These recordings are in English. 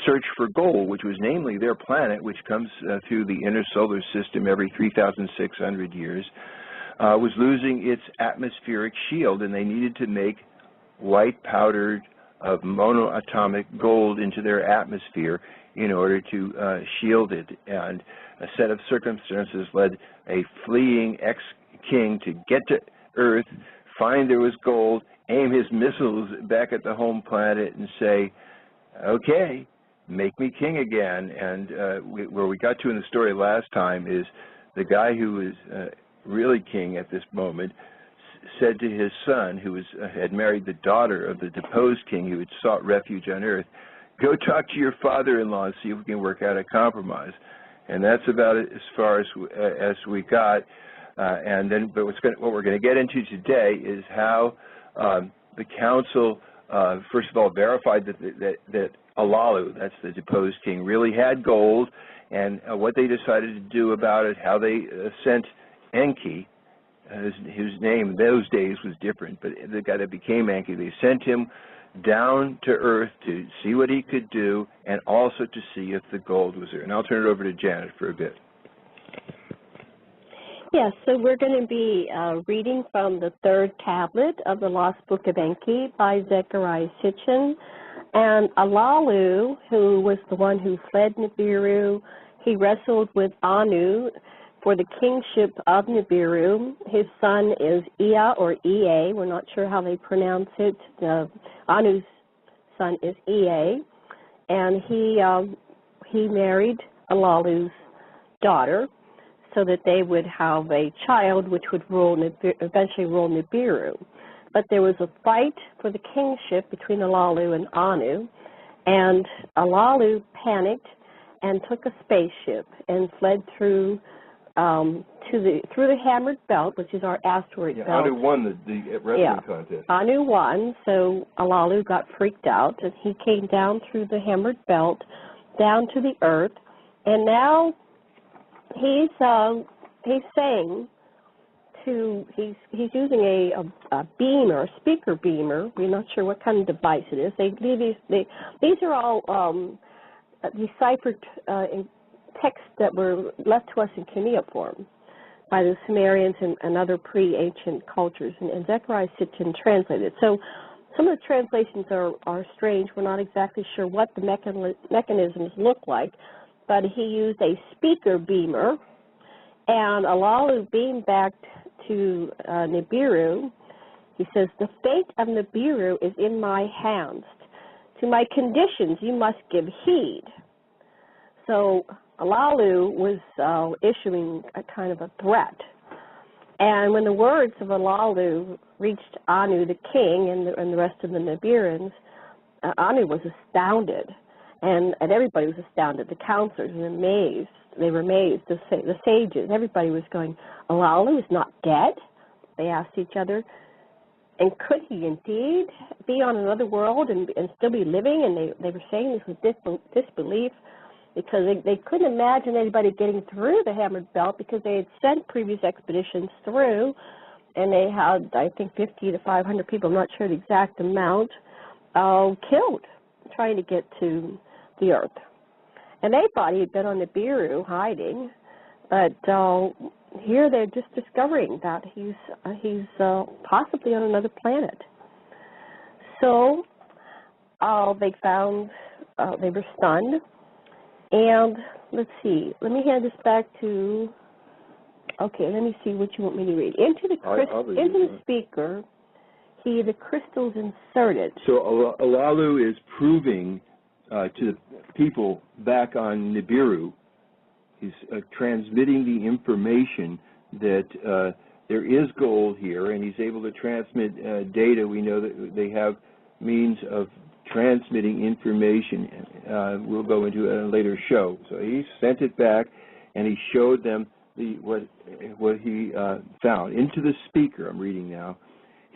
search for gold, which was namely their planet, which comes through the inner solar system every 3,600 years, was losing its atmospheric shield, and they needed to make light powdered of monoatomic gold into their atmosphere in order to shield it. And a set of circumstances led a fleeing ex-king to get to Earth, find there was gold, aim his missiles back at the home planet and say, okay, make me king again. And where we got to in the story last time is the guy who was really king at this moment said to his son, who had married the daughter of the deposed king who had sought refuge on Earth, go talk to your father-in-law and see if we can work out a compromise. And that's about as far as we got. But what we're going to get into today is how the council, first of all, verified that Alalu, that's the deposed king, really had gold, and what they decided to do about it, how they sent Enki, whose name in those days was different, but the guy that became Enki, they sent him down to Earth to see what he could do and also to see if the gold was there. And I'll turn it over to Janet for a bit. Yes, so we're going to be reading from the third tablet of the Lost Book of Enki by Zechariah Sitchin. And Alalu, who was the one who fled Nibiru, he wrestled with Anu for the kingship of Nibiru. His son is Ea or Ea. We're not sure how they pronounce it. Anu's son is Ea. And he married Alalu's daughter so that they would have a child which would eventually rule Nibiru. But there was a fight for the kingship between Alalu and Anu, and Alalu panicked and took a spaceship and fled through the Hammered Belt, which is our asteroid belt. Anu won the wrestling contest. Anu won, so Alalu got freaked out, and he came down through the Hammered Belt, down to the Earth, and now he's saying he's using a beamer, a speaker beamer. We're not sure what kind of device it is. These are all deciphered in texts that were left to us in cuneiform by the Sumerians and other pre-ancient cultures, and Zechariah Sitchin translated. So some of the translations are strange. We're not exactly sure what the mechanisms look like, but he used a speaker beamer, and Alalu beamed back to Nibiru. He says, the fate of Nibiru is in my hands. To my conditions you must give heed. So Alalu was issuing a kind of a threat. And when the words of Alalu reached Anu, the king, and the rest of the Nibirans, Anu was astounded. And everybody was astounded. The counselors were amazed. They were amazed. The sages, everybody was going, Alalu is not dead? They asked each other. And could he indeed be on another world and still be living? And they were saying this with disbelief, because they couldn't imagine anybody getting through the Hammered Belt, because they had sent previous expeditions through, and they had, I think, 50 to 500 people, I'm not sure the exact amount, killed trying to get to the Earth. And they thought he had been on Nibiru hiding, but here they're just discovering that he's possibly on another planet. So they were stunned. And let's see, let me hand this back to, okay, let me see what you want me to read. Into the speaker, the crystals inserted. So Alalu is proving to the people back on Nibiru, he's transmitting the information that there is gold here, and he's able to transmit data. We know that they have means of transmitting information. We'll go into it in a later show. So he sent it back, and he showed them what he found. Into the speaker, I'm reading now,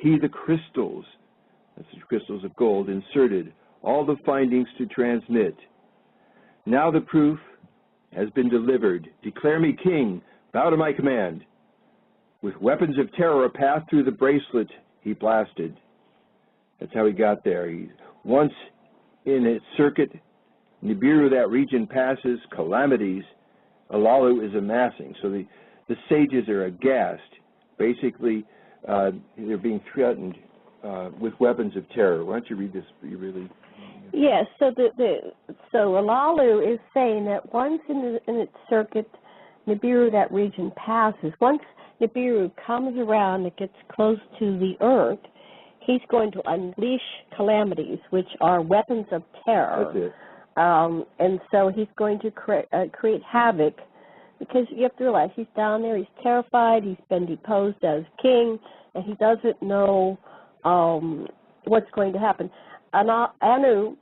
the crystals, that's the crystals of gold, inserted all the findings to transmit. Now the proof has been delivered. Declare me king, bow to my command. With weapons of terror, a path through the bracelet he blasted. That's how he got there. Once in its circuit, Nibiru, that region passes, calamities, Alalu is amassing. So the sages are aghast. Basically, they're being threatened with weapons of terror. Why don't you read this? You really. Yes. So so Alalu is saying that once in its circuit, Nibiru, that region passes. Once Nibiru comes around, it gets close to the Earth, he's going to unleash calamities, which are weapons of terror. That's it. And so he's going to create havoc, because you have to realize he's down there, he's terrified, he's been deposed as king, and he doesn't know what's going to happen. Anu,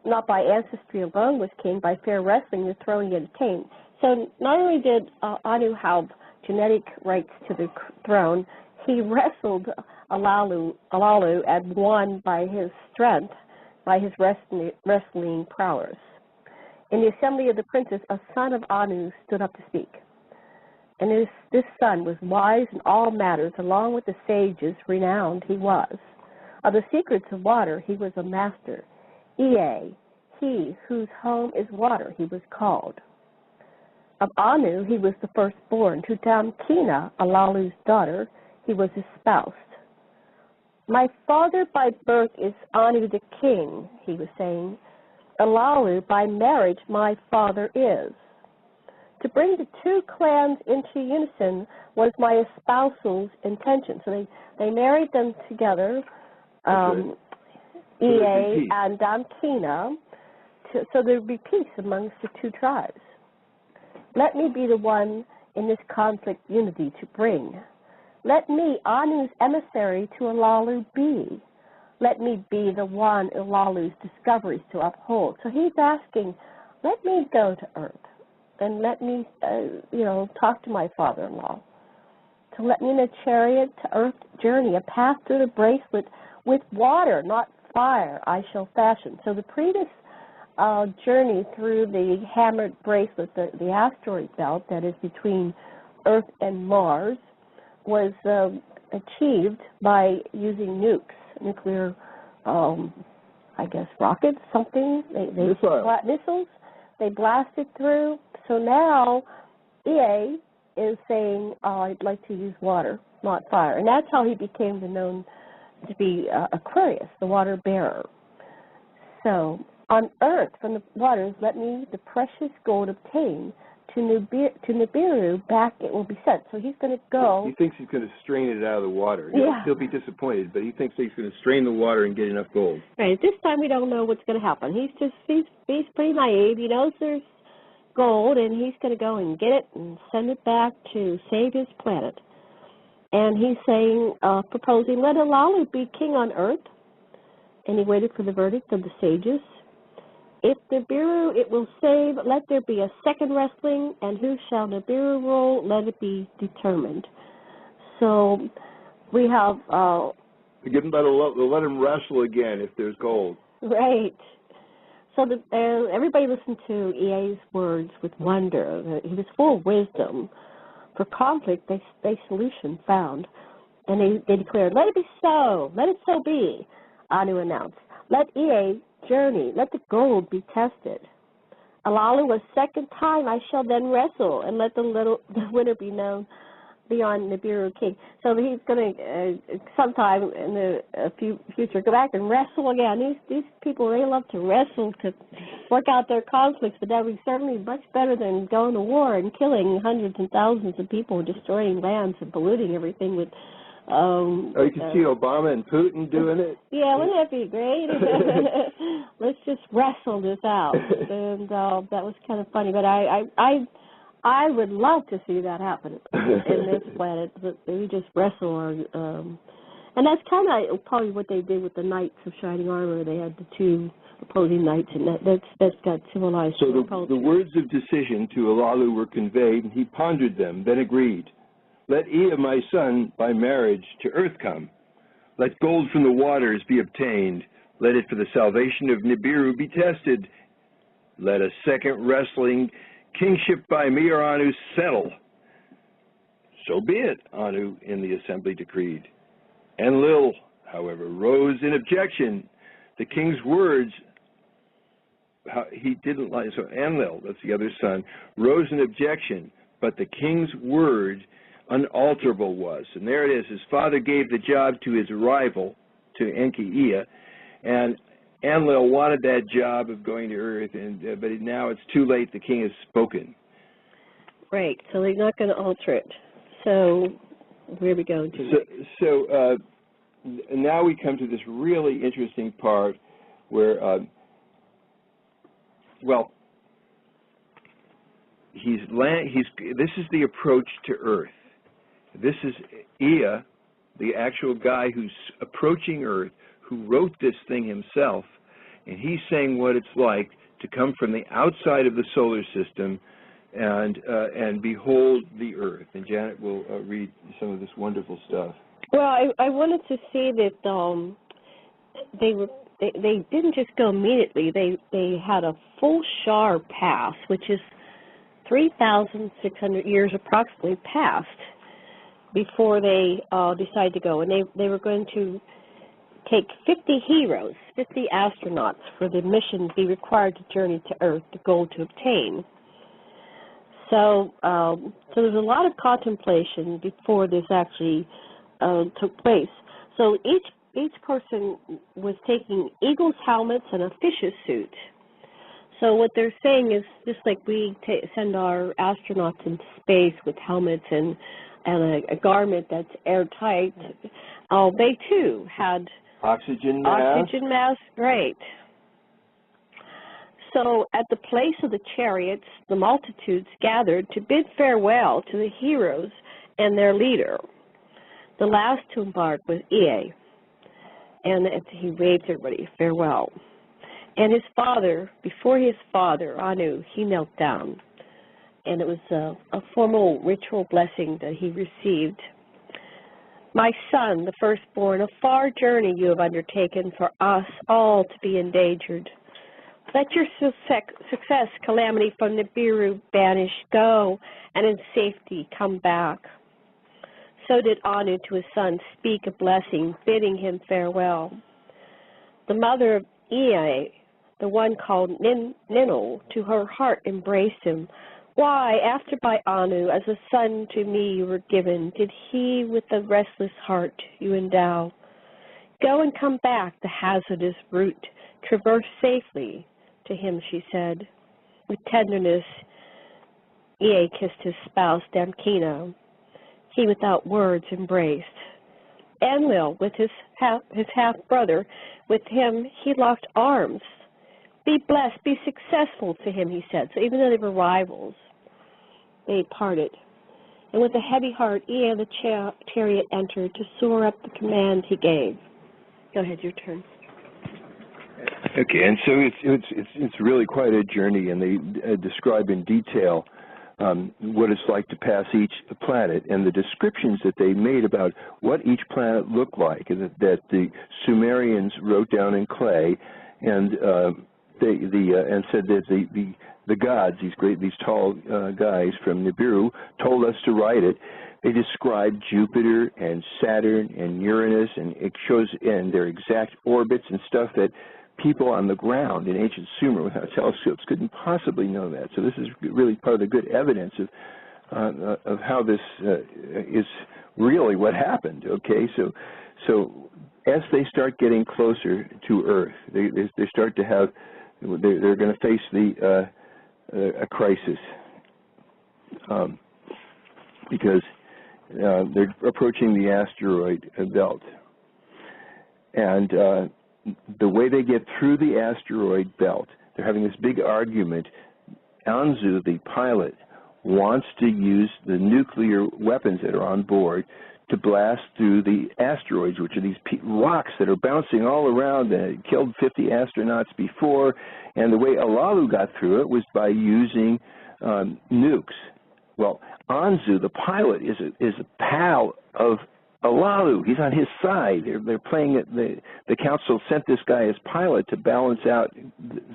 not by ancestry alone was king, by fair wrestling the throne he had attained. So not only did Anu have genetic rights to the throne, he wrestled Alalu and won by his strength, by his wrestling prowess. In the assembly of the princes, a son of Anu stood up to speak. And this son was wise in all matters, along with the sages, renowned he was. Of the secrets of water, he was a master. Ea, he whose home is water, he was called. Of Anu, he was the firstborn. To Damkina, Alalu's daughter, he was espoused. My father by birth is Anu the king, he was saying. Alalu, by marriage, my father is. To bring the two clans into unison was my espousal's intention. So they married them together, Ea and Damkina, so there would be peace amongst the two tribes. Let me be the one in this conflict unity to bring. Let me, Anu's emissary to Alalu, be. Let me be the one Alalu's discoveries to uphold. So he's asking, let me go to Earth and let me, talk to my father-in-law. To let me in a chariot to Earth journey, a path through the bracelet with water, not fire, I shall fashion. So the previous journey through the hammered bracelet, the asteroid belt that is between Earth and Mars, was achieved by using nukes, nuclear, rockets, something. Missiles. They blasted through. So now EA is saying, I'd like to use water, not fire. And that's how he became known to be Aquarius, the water bearer. So on Earth, from the waters, let me the precious gold obtain. To Nibiru, back it will be sent. So he's going to go. He thinks he's going to strain it out of the water. Yeah. He'll be disappointed, but he thinks he's going to strain the water and get enough gold. Right. This time we don't know what's going to happen. He's pretty naive. He knows there's gold, and he's going to go and get it and send it back to save his planet. And he's saying, proposing, let Alalu be king on Earth. And he waited for the verdict of the sages. If Nibiru it will save, let there be a second wrestling, and who shall Nibiru rule, let it be determined. So we have... Give him let him wrestle again if there's gold. Right. So everybody listened to EA's words with wonder. He was full of wisdom. For conflict, they solution found. And they declared, let it be so, let it so be, Anu announced. Let EA journey, let the gold be tested. Alalu, a second time I shall then wrestle, and let the winner be known beyond Nibiru king. So he's going to sometime in the future go back and wrestle again. These people, they love to wrestle to work out their conflicts, but that would be certainly much better than going to war and killing hundreds and thousands of people, destroying lands and polluting everything with you can see Obama and Putin doing it. Yeah, wouldn't that be great? Let's just wrestle this out. And that was kind of funny. But I would love to see that happen in this planet. That we just wrestle. And that's kind of probably what they did with the Knights of Shining Armor. They had the two opposing knights, and that's got civilized. So the words of decision to Alalu were conveyed, and he pondered them, then agreed. Let Ea, my son, by marriage to earth come. Let gold from the waters be obtained. Let it for the salvation of Nibiru be tested. Let a second wrestling kingship by me or Anu settle. So be it, Anu in the assembly decreed. Enlil, however, rose in objection. The king's words he didn't like, so Enlil, that's the other son, rose an objection, but the king's word unalterable was. And there it is. His father gave the job to his rival, to Enki, and Enlil wanted that job of going to Earth, but now it's too late. The king has spoken. Right, so they're not going to alter it. So where are we going to? So now we come to this really interesting part where, well, this is the approach to Earth. This is Ea, the actual guy who's approaching Earth, who wrote this thing himself, and he's saying what it's like to come from the outside of the solar system and behold the Earth. And Janet will read some of this wonderful stuff. Well, I wanted to say that they didn't just go immediately. They had a full Shar pass, which is 3,600 years approximately passed before they decided to go. And they were going to take 50 heroes, 50 astronauts for the mission to be required to journey to Earth, the goal to obtain. So there's a lot of contemplation before this actually took place. So each person was taking eagle's helmets and a fish's suit. So what they're saying is, just like we send our astronauts into space with helmets and a garment that's airtight, they too had oxygen mask. Right. So at the place of the chariots, the multitudes gathered to bid farewell to the heroes and their leader. The last to embark was Ea, and he waved everybody farewell. And his father, before his father, Anu, he knelt down. And it was a formal ritual blessing that he received. My son, the firstborn, a far journey you have undertaken for us all to be endangered. Let your success, calamity from Nibiru banish, go, and in safety come back. So did Anu to his son speak a blessing, bidding him farewell. The mother of Ea, the one called Ninul, to her heart embraced him. Why, after by Anu, as a son to me you were given, did he with a restless heart you endow? Go and come back the hazardous route, traverse safely, to him she said. With tenderness, Ea kissed his spouse, Damkina. He without words embraced. Enlil, with his half-brother, with him he locked arms. Be blessed, be successful to him, he said. So even though they were rivals, they parted. And with a heavy heart, Ea the chariot entered to soar up the command he gave. Go ahead, your turn. Okay, and so it's really quite a journey, and they describe in detail what it's like to pass each planet, and the descriptions that they made about what each planet looked like, and that the Sumerians wrote down in clay, and and said that the gods, these tall guys from Nibiru, told us to write it. They described Jupiter and Saturn and Uranus, and it shows in their exact orbits and stuff that people on the ground in ancient Sumer without telescopes couldn't possibly know that. So this is really part of the good evidence of how this is really what happened. Okay, so as they start getting closer to Earth, they start to have, they're going to face a crisis because they're approaching the asteroid belt, and the way they get through the asteroid belt, they're having this big argument. Anzu, the pilot, wants to use the nuclear weapons that are on board to blast through the asteroids, which are these rocks that are bouncing all around and killed 50 astronauts before. And the way Alalu got through it was by using nukes. Well, Anzu, the pilot, is a pal of Alalu. He's on his side. They're playing it. The council sent this guy as pilot to balance out,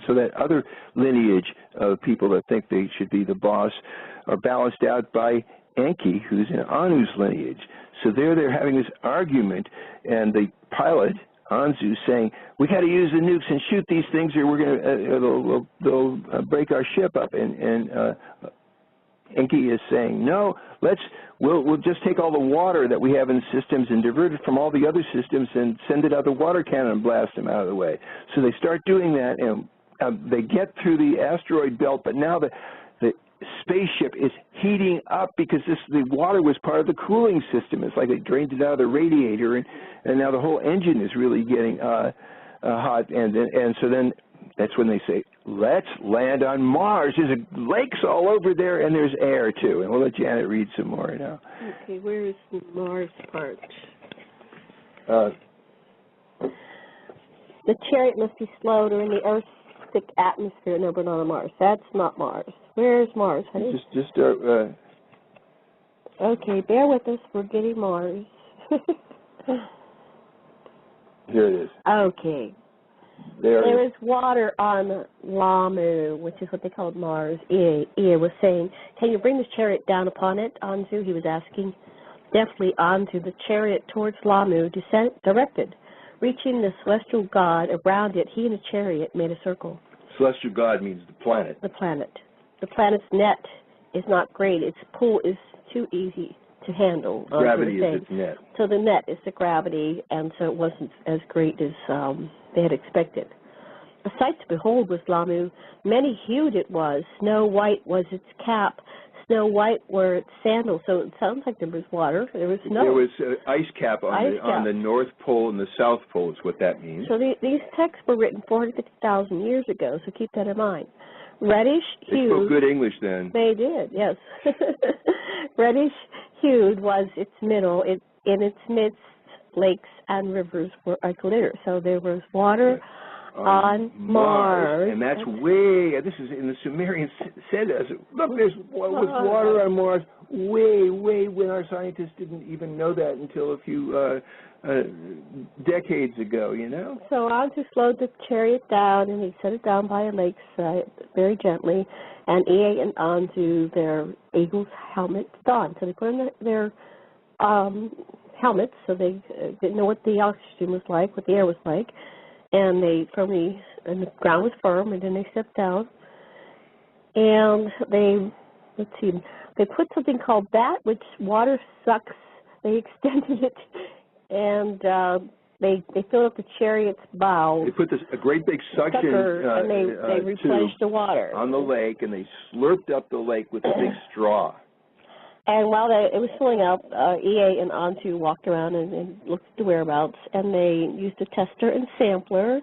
so that other lineage of people that think they should be the boss are balanced out by Enki, who's in Anu's lineage. So they're having this argument, and the pilot, Anzu saying, we got to use the nukes and shoot these things or we're going to, they'll break our ship up. And Enki is saying, no, we'll just take all the water that we have in systems and divert it from all the other systems and send it out the water cannon and blast them out of the way. So they start doing that, and they get through the asteroid belt, but now the spaceship is heating up because the water was part of the cooling system. It's like they drained it out of the radiator, and now the whole engine is really getting hot. And so then that's when they say, let's land on Mars. There's lakes all over there, and there's air, too. And we'll let Janet read some more now. Okay, where is the Mars part? The chariot must be slowed or in the Earth's thick atmosphere. No, but not on Mars. That's not Mars. Where's Mars, honey? Okay, bear with us. We're getting Mars. Here it is. Okay. There is water on Lamu, which is what they called Mars. Ea was saying, can you bring the chariot down upon it, Anzu? He was asking. Deftly Anzu, the chariot towards Lamu, directed. Reaching the celestial god around it, he and the chariot made a circle. Celestial god means the planet. The planet. The planet's net is not great. Its pull is too easy to handle. Gravity is its net. So the net is the gravity, and so it wasn't as great as they had expected. A sight to behold was Lamu. Many-hued it was. Snow white was its cap. Snow white were its sandals. So it sounds like there was water. There was snow. There was ice cap on the North Pole and the South Pole is what that means. So these texts were written 450,000 years ago, so keep that in mind. Reddish hued. They spoke good English then. They did, yes. Reddish hued was its middle. In its midst, lakes and rivers were a glitter. So there was water on Mars. And that's way, this is in the Sumerian said us, look, there was water on Mars way when our scientists didn't even know that until a few decades ago, you know? So Anzu slowed the chariot down, and he set it down by a lakeside very gently, and Ea and Anzu, their eagle's helmets on. So they put on their helmets so they didn't know what the oxygen was like, what the air was like, and and the ground was firm, and then they stepped down, and they put something called that, which water sucks. They extended it, and they filled up the chariot's bow. They put a great big suction and they replenished the water on the lake, and they slurped up the lake with a big straw. And while it was filling up, Ea and Anzu walked around and looked at the whereabouts, and they used a tester and sampler,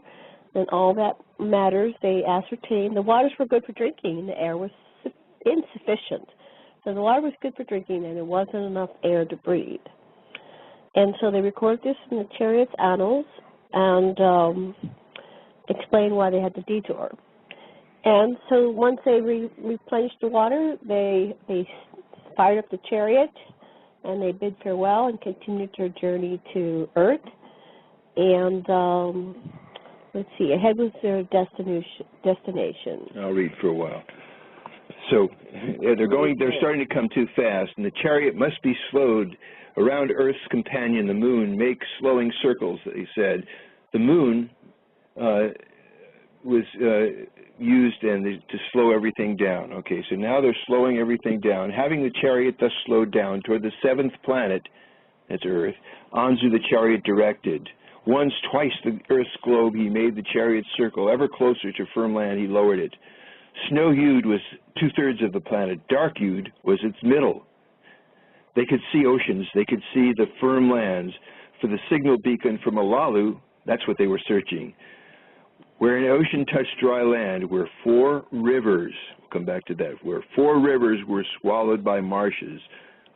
and all that matters. They ascertained the waters were good for drinking. The air was insufficient. So the water was good for drinking, and there wasn't enough air to breathe. And so they recorded this in the chariot's annals and explained why they had the detour. And so once they replenished the water, they fired up the chariot, and they bid farewell and continued their journey to Earth. And let's see, ahead was their destination. I'll read for a while. So they're starting to come too fast, and the chariot must be slowed around Earth's companion, the moon. Make slowing circles, they said. The moon was used to slow everything down. Okay, so now they're slowing everything down. Having the chariot thus slowed down toward the seventh planet, that's Earth, Anzu the chariot directed. Once, twice the Earth's globe, he made the chariot circle. Ever closer to firm land, he lowered it. Snow-hued was 2/3 of the planet. Dark-hued was its middle. They could see oceans. They could see the firm lands. For the signal beacon from Alalu, that's what they were searching. Where an ocean touched dry land, where 4 rivers, we'll come back to that, where 4 rivers were swallowed by marshes,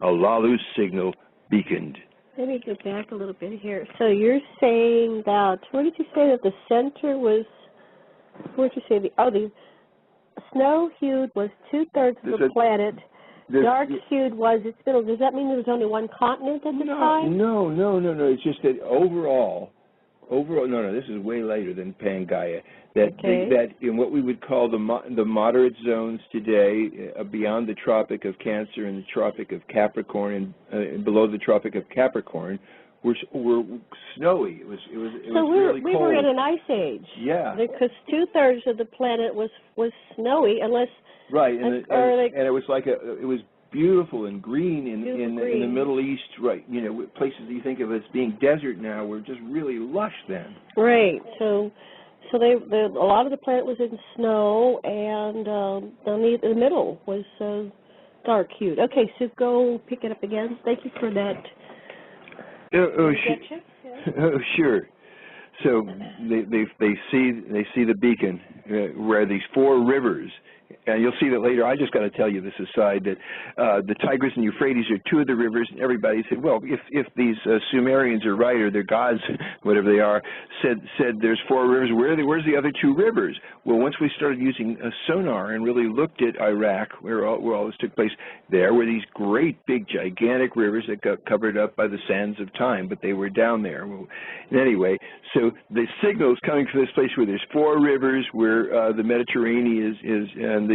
Alalu's signal beaconed. Let me go back a little bit here. So you're saying that, what did you say that the center was, what did you say, the snow-hued was 2/3 of the planet, dark-hued was its middle. Does that mean there was only one continent at the time? No. It's just that overall, no, this is way later than Pangaea. That in what we would call the moderate zones today, beyond the Tropic of Cancer and the Tropic of Capricorn, and below the Tropic of Capricorn, were snowy. It was so really cold. We were in an ice age. Yeah. Because 2/3 of the planet was snowy, unless right, and it was like it was beautiful and green in the Middle East. Right, you know, places you think of as being desert now were just really lush then. Right. So a lot of the planet was in snow, and the middle was dark hued. Okay, so go pick it up again. Thank you for that. Oh, sure. So they see the beacon where these 4 rivers, and you'll see that later. I just got to tell you this aside that the Tigris and Euphrates are 2 of the rivers, and everybody said, well, if these Sumerians are right, or their gods, whatever they are, said there's 4 rivers, where's the other 2 rivers? Well, once we started using sonar and really looked at Iraq, where all this took place, there were these great big gigantic rivers that got covered up by the sands of time, but they were down there. Well, anyway, so the signal's coming from this place where there's 4 rivers, where the Mediterranean is and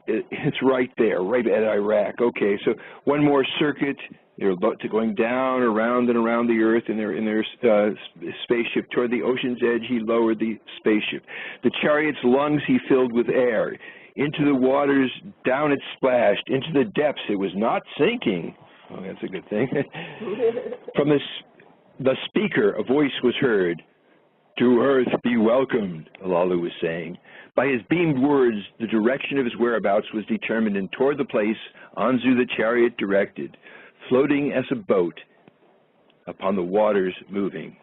it's right there, right at Iraq. Okay, so one more circuit. They're going down, around and around the Earth in their spaceship. Toward the ocean's edge, he lowered the spaceship. The chariot's lungs he filled with air. Into the waters, down it splashed. Into the depths, it was not sinking. Oh, that's a good thing. From the speaker, a voice was heard. To Earth be welcomed, Alalu was saying. By his beamed words, the direction of his whereabouts was determined, and toward the place Anzu the chariot directed, floating as a boat upon the waters moving.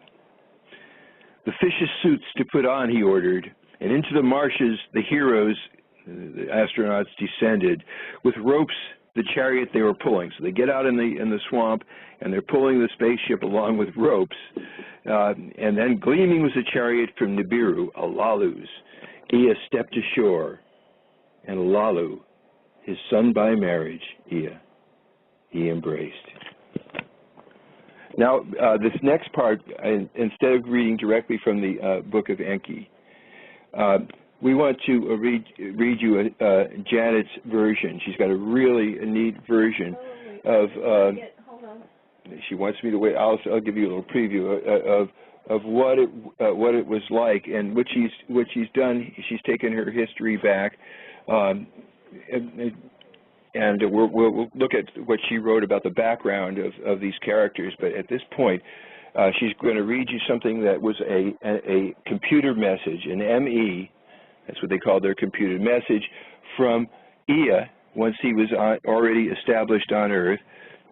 The fish's suits to put on, he ordered, and into the marshes the heroes, the astronauts, descended. With ropes, the chariot they were pulling. So they get out in the swamp, and they're pulling the spaceship along with ropes. And then gleaming was a chariot from Nibiru, Alalu's. Ea stepped ashore, and Alalu, his son by marriage, Ea, he embraced. Now, this next part, instead of reading directly from the book of Enki, we want to read you Janet's version. She's got a really neat version of. She wants me to wait. I'll give you a little preview of what it was like, and what she's done. She's taken her history back, and we'll look at what she wrote about the background of these characters. But at this point, she's going to read you something that was a computer message, an ME. That's what they call their computed message, from Ea, once he was already established on Earth,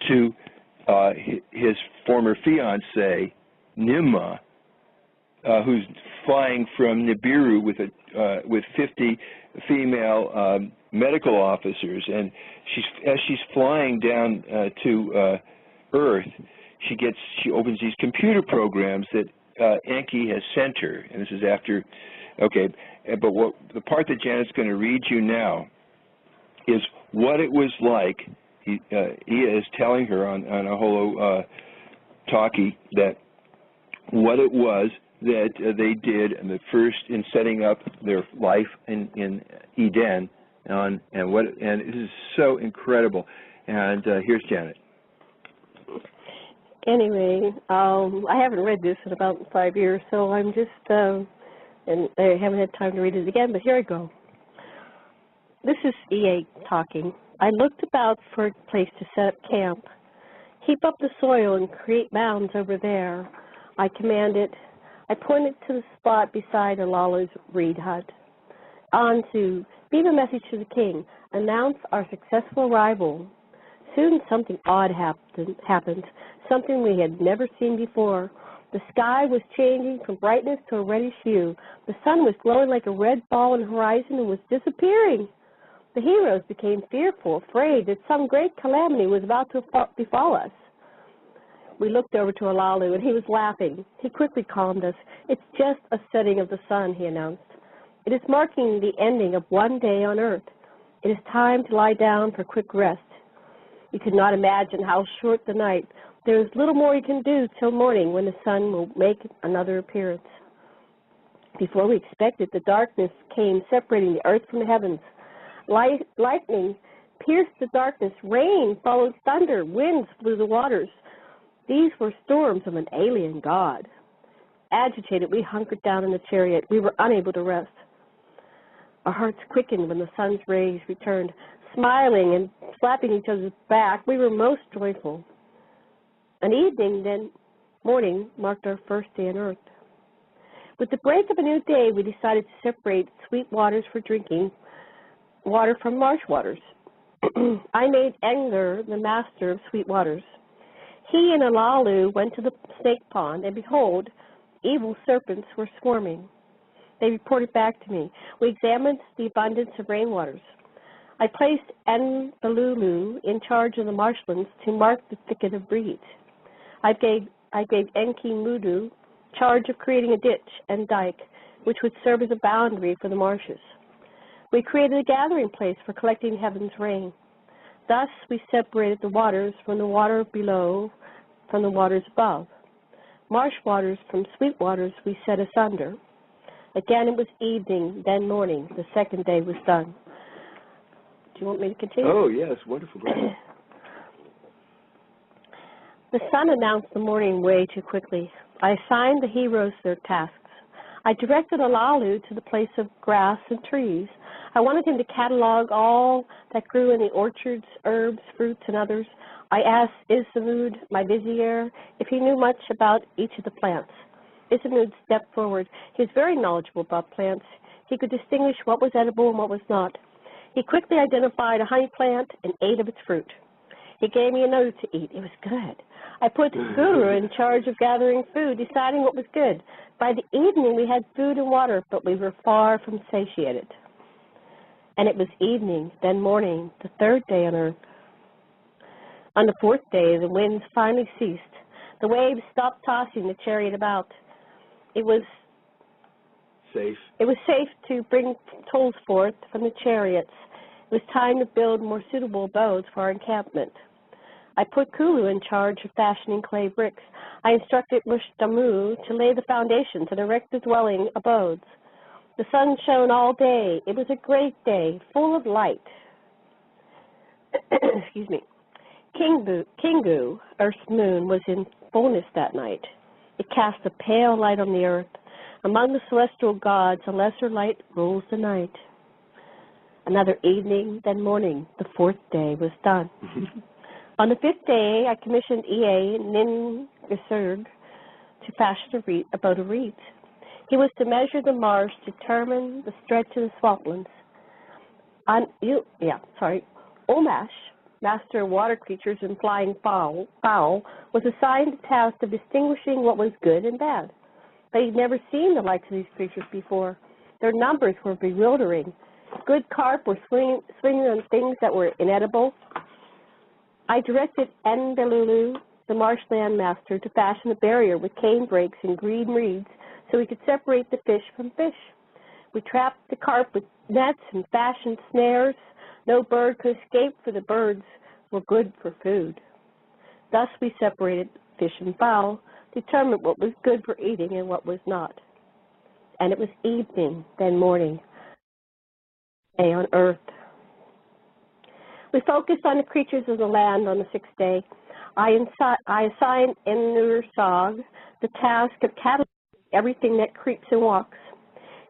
to his former fiancée, Nimma, who's flying from Nibiru with 50 female medical officers. And as she's flying down to Earth, she opens these computer programs that Enki has sent her. And this is after. Okay, but the part that Janet's going to read you now is what it was like. Ea is telling her on a holo talkie that what it was that they did in setting up their life in Eden, and it is so incredible. And here's Janet. Anyway, I haven't read this in about 5 years, so I'm just. And I haven't had time to read it again, but here I go. This is EA talking. I looked about for a place to set up camp, heap up the soil and create mounds over there. I commanded. I pointed to the spot beside Alalu's reed hut. On to beam a message to the king, announce our successful arrival. Soon something odd happened, something we had never seen before. The sky was changing from brightness to a reddish hue. The sun was glowing like a red ball on the horizon and was disappearing. The heroes became fearful, afraid that some great calamity was about to befall us. We looked over to Alalu, and he was laughing. He quickly calmed us. It's just a setting of the sun, he announced. It is marking the ending of one day on Earth. It is time to lie down for quick rest. You could not imagine how short the night. There is little more you can do till morning, when the sun will make another appearance. Before we expected, the darkness came, separating the earth from the heavens. Lightning pierced the darkness. Rain followed thunder. Winds blew the waters. These were storms of an alien god. Agitated, we hunkered down in the chariot. We were unable to rest. Our hearts quickened when the sun's rays returned. Smiling and slapping each other's back, we were most joyful. An evening, then morning, marked our first day on Earth. With the break of a new day, we decided to separate sweet waters for drinking water from marsh waters. I made Engler the master of sweet waters. He and Alalu went to the snake pond, and behold, evil serpents were swarming. They reported back to me. We examined the abundance of rainwaters. I placed Alalu in charge of the marshlands to mark the thicket of reeds. I gave Enki charge of creating a ditch and dike, which would serve as a boundary for the marshes. We created a gathering place for collecting heaven's rain. Thus, we separated the waters from the water below from the waters above. Marsh waters from sweet waters we set asunder. Again, it was evening, then morning. The second day was done. Do you want me to continue? Oh, yes, wonderful. The sun announced the morning way too quickly. I assigned the heroes their tasks. I directed Alalu to the place of grass and trees. I wanted him to catalog all that grew in the orchards, herbs, fruits, and others. I asked Isamud, my vizier, if he knew much about each of the plants. Isamud stepped forward. He was very knowledgeable about plants. He could distinguish what was edible and what was not. He quickly identified a honey plant and ate of its fruit. He gave me another to eat. It was good. I put Guru in charge of gathering food, deciding what was good. By the evening, we had food and water, but we were far from satiated. And it was evening, then morning, the third day on Earth. On the fourth day, the winds finally ceased. The waves stopped tossing the chariot about. It was safe to bring tools forth from the chariots. It was time to build more suitable abodes for our encampment. I put Kulu in charge of fashioning clay bricks. I instructed Mushtamu to lay the foundations and erect the dwelling abodes. The sun shone all day. It was a great day, full of light. Excuse me. Kingu, Earth's moon, was in fullness that night. It cast a pale light on the earth. Among the celestial gods, a lesser light rules the night. Another evening, then morning, the fourth day was done. On the fifth day, I commissioned E.A. Ningasurg to fashion a boat of reeds. He was to measure the marsh, determine the stretch of the swamplands. Omash, master of water creatures and flying fowl, was assigned the task of distinguishing what was good and bad. But he'd never seen the likes of these creatures before. Their numbers were bewildering. Good carp were swinging on things that were inedible. I directed Enbelulu, the marshland master, to fashion a barrier with cane brakes and green reeds so we could separate the fish from fish. We trapped the carp with nets and fashioned snares. No bird could escape, for the birds were good for food. Thus we separated fish and fowl, determined what was good for eating and what was not. And it was evening, then morning, day on earth. We focused on the creatures of the land on the sixth day. I assigned Enursog the task of cataloging everything that creeps and walks.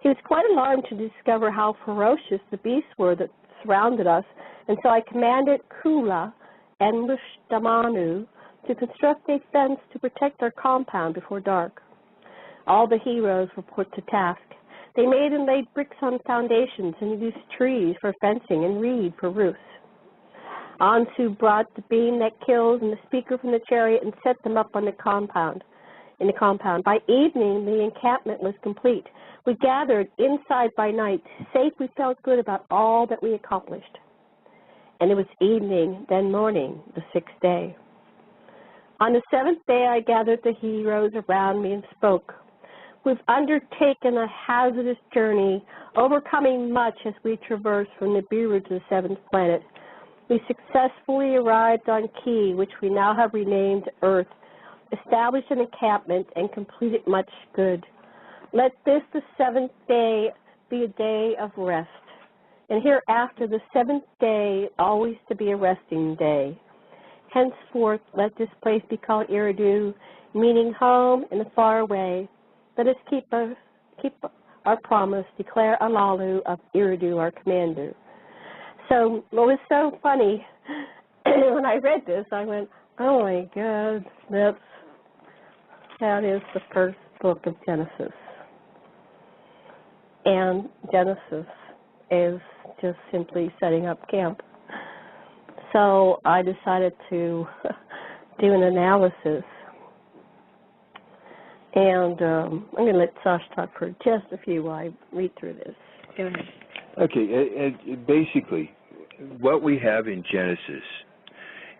He was quite alarmed to discover how ferocious the beasts were that surrounded us, and so I commanded Kula and Mushtamanu to construct a fence to protect our compound before dark. All the heroes were put to task. They made and laid bricks on foundations and used trees for fencing and reed for roofs. Ansu brought the beam that kills and the speaker from the chariot and set them up on the compound. By evening, the encampment was complete. We gathered inside by night. Safe, we felt good about all that we accomplished. And it was evening, then morning, the sixth day. On the seventh day, I gathered the heroes around me and spoke. We've undertaken a hazardous journey, overcoming much as we traversed from Nibiru to the seventh planet. We successfully arrived on Ki, which we now have renamed Earth, established an encampment, and completed much good. Let this, the seventh day, be a day of rest. And hereafter the seventh day always to be a resting day. Henceforth let this place be called Eridu, meaning home in the far away. Let us keep our promise, declare Alalu of Eridu, our commander. So it was so funny. When I read this, I went, oh my God, that is the first book of Genesis. And Genesis is just simply setting up camp. So I decided to do an analysis. And I'm going to let Sash talk for just a few while I read through this. Go ahead. Okay, and basically, what we have in Genesis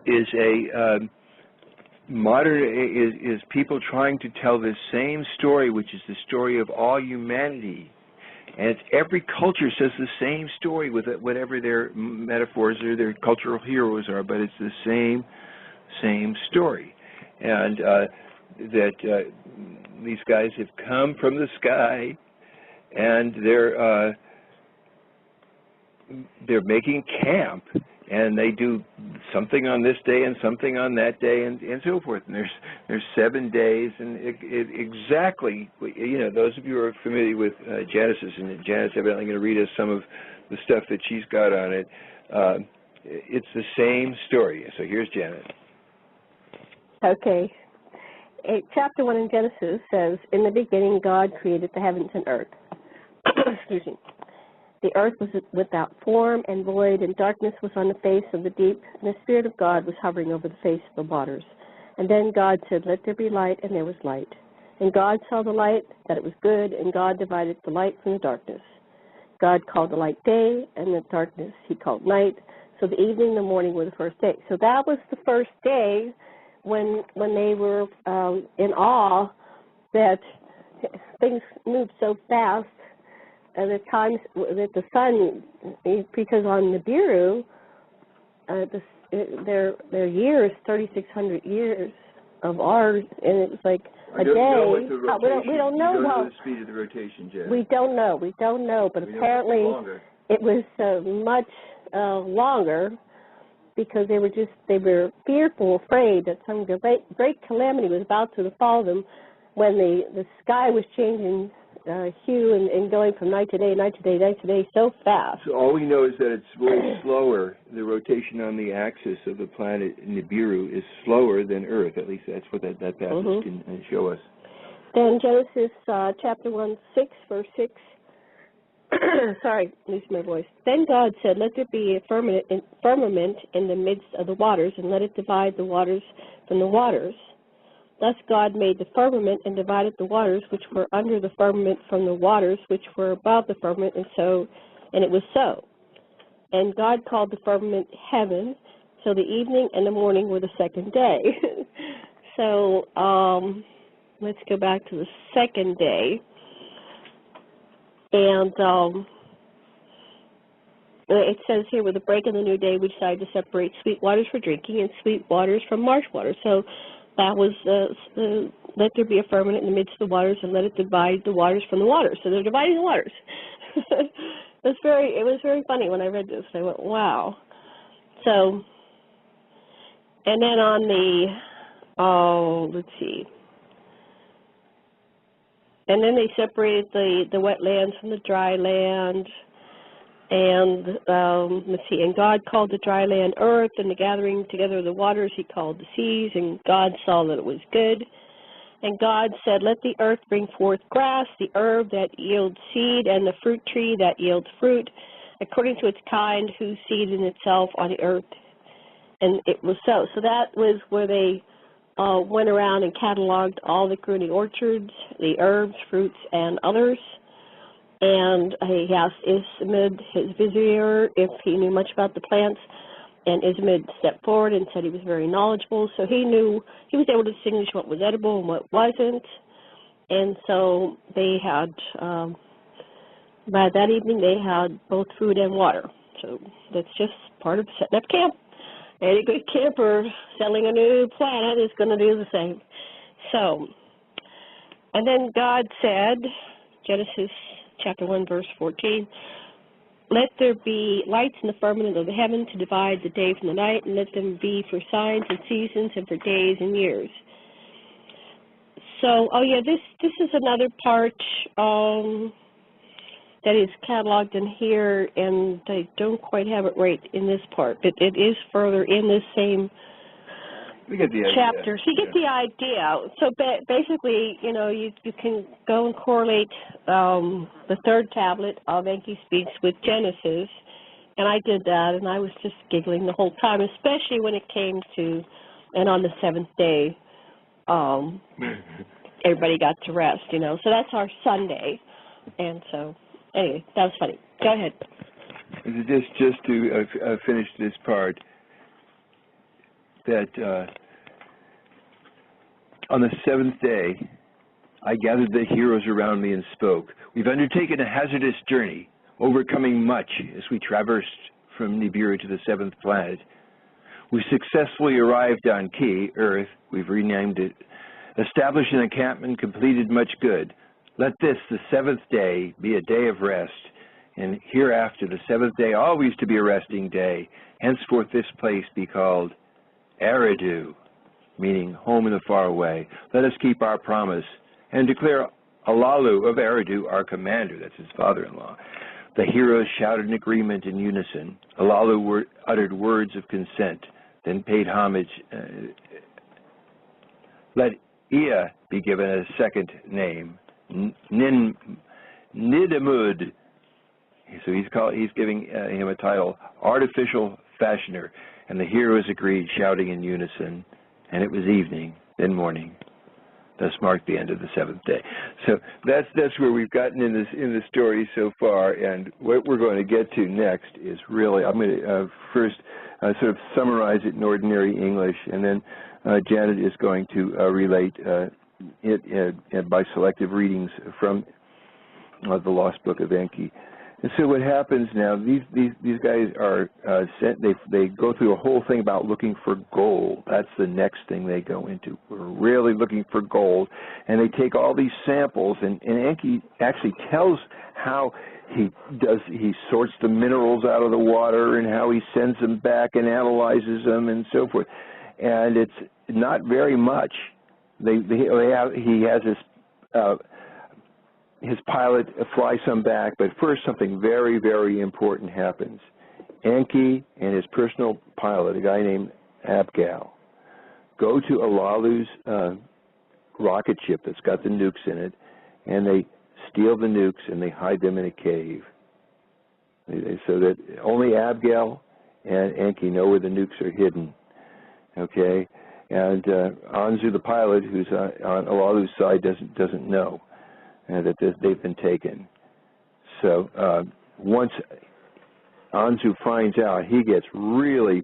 is a modern is people trying to tell this same story, which is the story of all humanity, and every culture says the same story with whatever their metaphors or their cultural heroes are, but it's the same story, and that these guys have come from the sky, and they're making camp, and they do something on this day and something on that day, and so forth. And there's 7 days, and exactly, you know, those of you who are familiar with Genesis, and Janet's evidently going to read us some of the stuff that she's got on it. It's the same story. So here's Janet. Okay. Chapter 1 in Genesis says, in the beginning God created the heavens and earth. Excuse me. The earth was without form and void, and darkness was on the face of the deep, and the Spirit of God was hovering over the face of the waters. And then God said, let there be light, and there was light. And God saw the light, that it was good, and God divided the light from the darkness. God called the light day, and the darkness He called night. So the evening and the morning were the first day. So that was the first day when they were in awe that things moved so fast. At the times that the sun, because on Nibiru, their years, 3,600 years of ours, and it was like a day. We don't know the speed of the rotation, Jen. We don't know, but apparently it was much longer, because they were fearful, afraid that some great calamity was about to befall them when the sky was changing hue and going from night to day so fast. So all we know is that it's way slower. The rotation on the axis of the planet Nibiru is slower than Earth. At least that's what that passage can show us. Then Genesis chapter 1, 6, verse 6. Sorry, losing my voice. Then God said, let there be a firmament in the midst of the waters, and let it divide the waters from the waters. Thus God made the firmament and divided the waters which were under the firmament from the waters which were above the firmament, and it was so. And God called the firmament heaven. So the evening and the morning were the second day. So let's go back to the second day. And it says here, with the break of the new day, we decided to separate sweet waters for drinking and sweet waters from marsh waters. So that was, let there be a firmament in the midst of the waters, and let it divide the waters from the waters. So they're dividing the waters. It was very funny when I read this. I went, wow. So, and then on the, let's see. And then they separated the wet lands from the dry land. And let's see, and God called the dry land earth, and the gathering together of the waters He called the seas, and God saw that it was good. And God said, let the earth bring forth grass, the herb that yields seed, and the fruit tree that yields fruit, according to its kind, whose seed in itself on the earth. And it was so. So that was where they went around and cataloged all the growing orchards, the herbs, fruits, and others. And he asked Ismid, his vizier, if he knew much about the plants. And Ismid stepped forward and said he was very knowledgeable. So he was able to distinguish what was edible and what wasn't. And so they had, by that evening, they had both food and water. So that's just part of setting up camp. Any good camper selling a new planet is going to do the same. So, and then God said, Genesis chapter 1, verse 14, let there be lights in the firmament of the heaven to divide the day from the night, and let them be for signs and seasons and for days and years. So, oh yeah, this is another part that is cataloged in here, and I don't quite have it right in this part, but it is further in this same chapter. So you get the idea. So basically, you know, you can go and correlate the third tablet of Enki Speaks with Genesis, and I did that, and I was just giggling the whole time, especially when it came to, and on the seventh day, everybody got to rest, you know. So that's our Sunday, and so anyway, that was funny. Go ahead. Just to finish this part, that on the seventh day, I gathered the heroes around me and spoke. We've undertaken a hazardous journey, overcoming much as we traversed from Nibiru to the seventh planet. We successfully arrived on Ki, Earth. We've renamed it. Established an encampment, completed much good. Let this, the seventh day, be a day of rest, and hereafter the seventh day always to be a resting day. Henceforth this place be called Eridu, meaning home in the far away. Let us keep our promise and declare Alalu of Eridu our commander. That's his father-in-law. The heroes shouted in agreement in unison. Alalu uttered words of consent, then paid homage. Let Ea be given a second name, Nidamud. So he's giving him a title, artificial fashioner. And the heroes agreed, shouting in unison. And it was evening, then morning. Thus marked the end of the seventh day. So that's where we've gotten in the story so far. And what we're going to get to next is really, I'm going to first sort of summarize it in ordinary English, and then Janet is going to relate it by selective readings from the Lost Book of Enki. And so what happens now, these guys are sent, they go through a whole thing about looking for gold. That's the next thing they go into. We're really looking for gold. And they take all these samples, and Enki actually tells how he sorts the minerals out of the water and how he sends them back and analyzes them and so forth. And it's not very much. He has his pilot fly some back, but first something very, very important happens. Enki and his personal pilot, a guy named Abgal, go to Alalu's rocket ship that's got the nukes in it, and they steal the nukes and they hide them in a cave. So that only Abgal and Enki know where the nukes are hidden. Okay? And Anzu, the pilot, who's on Alalu's side, doesn't know that they've been taken. So once Anzu finds out, he gets really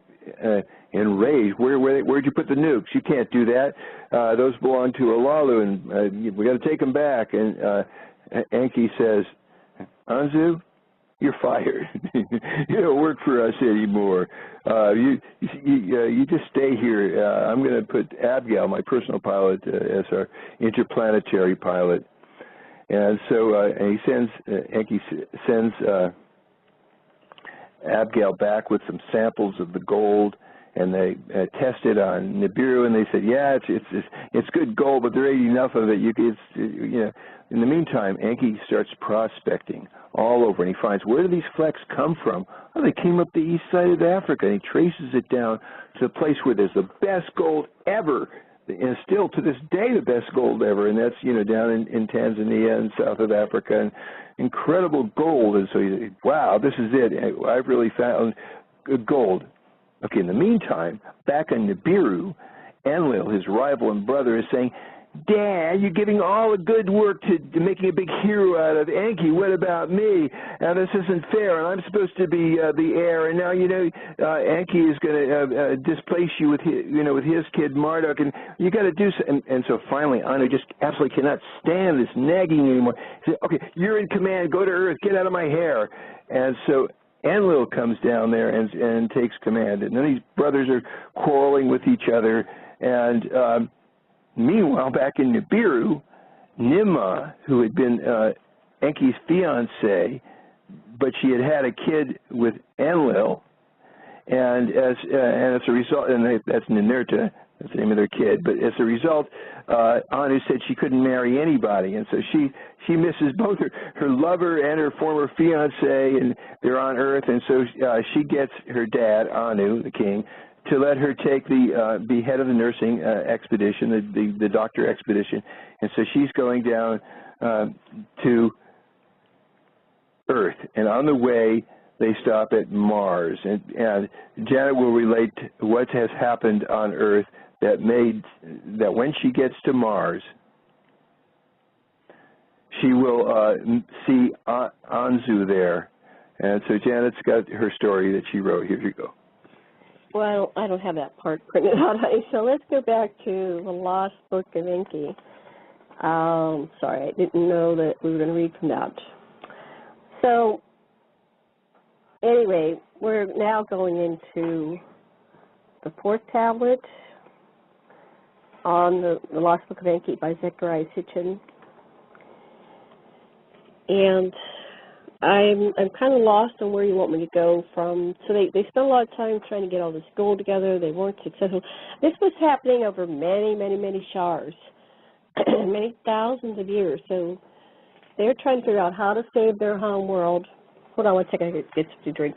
enraged. Where'd you put the nukes? You can't do that. Those belong to Alalu, and we got to take them back. And Enki says, Anzu, you're fired. You don't work for us anymore. You just stay here. I'm going to put Abgal, my personal pilot, as our interplanetary pilot. And so Enki sends Abgal back with some samples of the gold, and they test it on Nibiru, and they said, yeah, it's good gold, but there ain't enough of it. In the meantime, Enki starts prospecting all over, and he finds, where do these flecks come from? Oh, they came up the east side of Africa, and he traces it down to the place where there's the best gold ever, and still to this day the best gold ever, and that's down in Tanzania and south of Africa, and incredible gold. And so wow, this is it. I've really found good gold. Okay, in the meantime, back on Nibiru, Enlil, his rival and brother, is saying, Dad, you're giving all the good work to making a big hero out of Enki. What about me? Now, this isn't fair, and I'm supposed to be the heir. And now, Enki is going to displace you with his kid Marduk, and you got to do so. And so finally, Anu just absolutely cannot stand this nagging anymore. He said, "Okay, you're in command. Go to Earth. Get out of my hair." And so Enlil comes down there and takes command. And then these brothers are quarreling with each other, and meanwhile, back in Nibiru, Nimma, who had been Enki's fiancée, but she had a kid with Enlil, and as a result, and that's Ninurta, that's the name of their kid. But as a result, Anu said she couldn't marry anybody, and so she misses both her lover and her former fiance, and they're on Earth, and so she gets her dad, Anu, the king, to let her take be head of the nursing expedition, the doctor expedition, and so she's going down to Earth, and on the way they stop at Mars, and Janet will relate what has happened on Earth that when she gets to Mars, she will see Anzu there, and so Janet's got her story that she wrote. Here you go. Well, I don't have that part printed out, so let's go back to the Lost Book of Enki. Sorry, I didn't know that we were going to read from that. So, anyway, we're now going into the fourth tablet on the Lost Book of Enki by Zecharia Sitchin. And I'm kind of lost on where you want me to go from. So they spent a lot of time trying to get all this gold together. They weren't successful. This was happening over many, many, many shars, many thousands of years. So they're trying to figure out how to save their home world. Hold on one second, I get something to drink.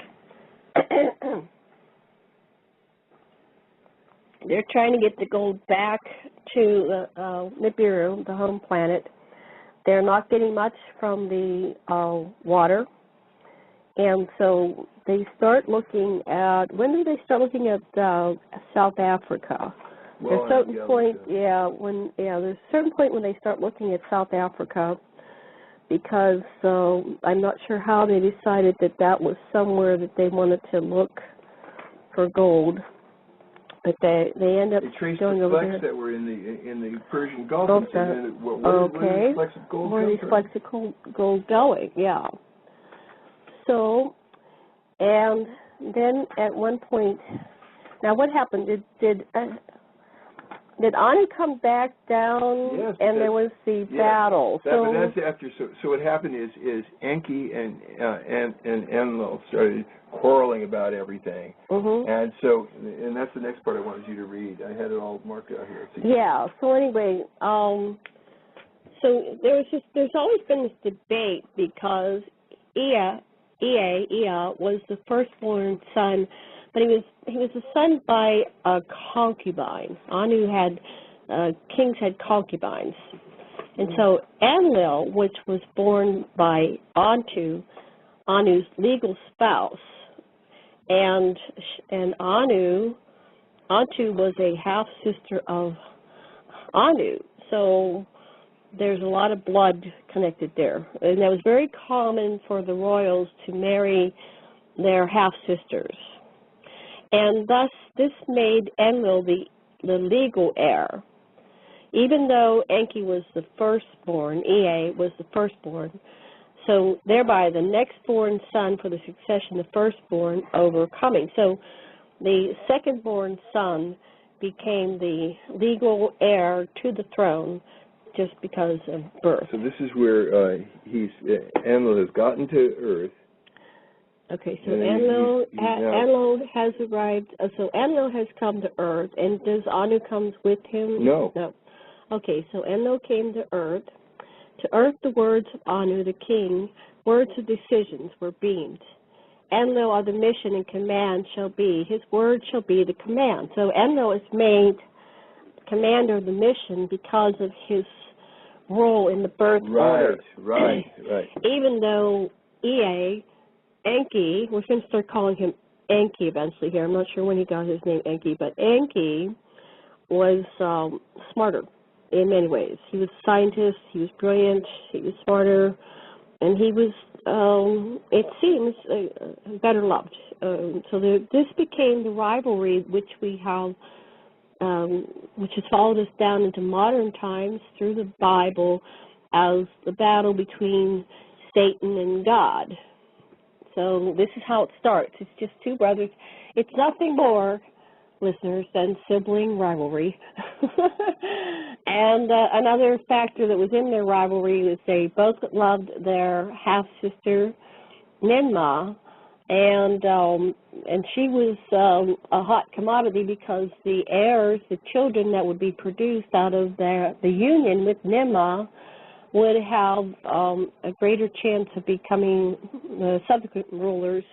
They're trying to get the gold back to Nibiru, the home planet. They're not getting much from the water, and so they start looking at, when do they start looking at South Africa? Well, there's a certain point, there's a certain point when they start looking at South Africa, because I'm not sure how they decided that was somewhere that they wanted to look for gold. But they end up going over there. That were in the Persian Gulf. Okay. Where these flecks of gold Where are these flecks of gold going? Yeah. So, and then at one point, now what happened? Did Ani come back down? Yes, and there was the battle. But that's after. So what happened is Enki and Enlil started quarreling about everything, and that's the next part I wanted you to read. I had it all marked out here. Yeah. So anyway, so there's always been this debate, because Ea was the firstborn son, but he was a son by a concubine. Anu kings had concubines, and so Enlil, which was born by Anu's legal spouse, and Antu was a half sister of Anu, so there's a lot of blood connected there, and that was very common for the royals to marry their half sisters, and thus this made Enlil the legal heir, even though Enki was the firstborn. Ea was the firstborn. So thereby the next-born son for the succession, the firstborn overcoming. So the second-born son became the legal heir to the throne just because of birth. So this is where Enlil has gotten to Earth. Okay, so Enlil has arrived. So Enlil has come to Earth, and does Anu come with him? No. Okay, so Enlil came to Earth. To Earth, the words of Anu, the king, words of decisions were beamed. Enlil are the mission and command shall be. His word shall be the command. So Enlil is made commander of the mission because of his role in the birth order. Right. Even though Enki, we're going to start calling him Enki eventually here. I'm not sure when he got his name Enki, but Enki was smarter in many ways. He was a scientist, he was brilliant, he was smarter, and he was, it seems, better loved. So this became the rivalry which we have, which has followed us down into modern times through the Bible as the battle between Satan and God. So this is how it starts. It's just two brothers. It's nothing more, listeners, than sibling rivalry. And another factor that was in their rivalry was they both loved their half-sister, Ninmah, and she was a hot commodity because the heirs, the children that would be produced out of the union with Ninmah, would have a greater chance of becoming subsequent rulers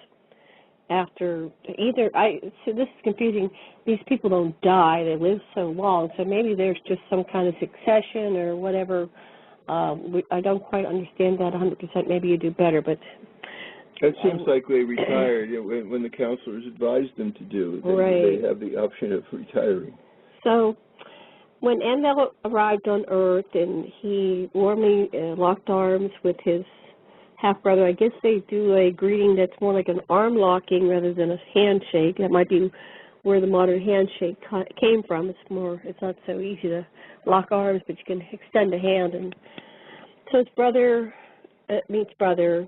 after either. So this is confusing. These people don't die; they live so long. So maybe there's just some kind of succession or whatever. I don't quite understand that 100%. Maybe you do better, but. That seems like they retired when the counselors advised them to do. They have the option of retiring. So when Enlil arrived on Earth and he warmly locked arms with his half-brother, I guess they do a greeting that's more like an arm locking rather than a handshake. That might be where the modern handshake came from. It's not so easy to lock arms, but you can extend a hand. And so his brother meets brother.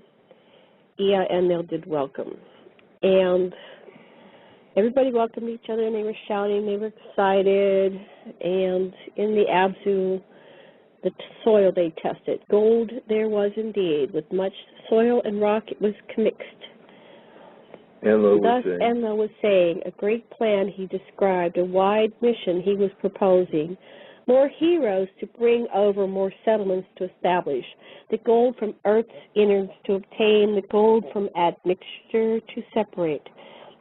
Ea and Enlil did welcome. And everybody welcomed each other, and they were shouting, they were excited. And in the Abzu, the soil they tested, gold there was indeed, with much soil and rock it was mixed. Thus Enlil was saying, a great plan he described, a wide mission he was proposing, more heroes to bring over, more settlements to establish, the gold from earth's innards to obtain, the gold from admixture to separate,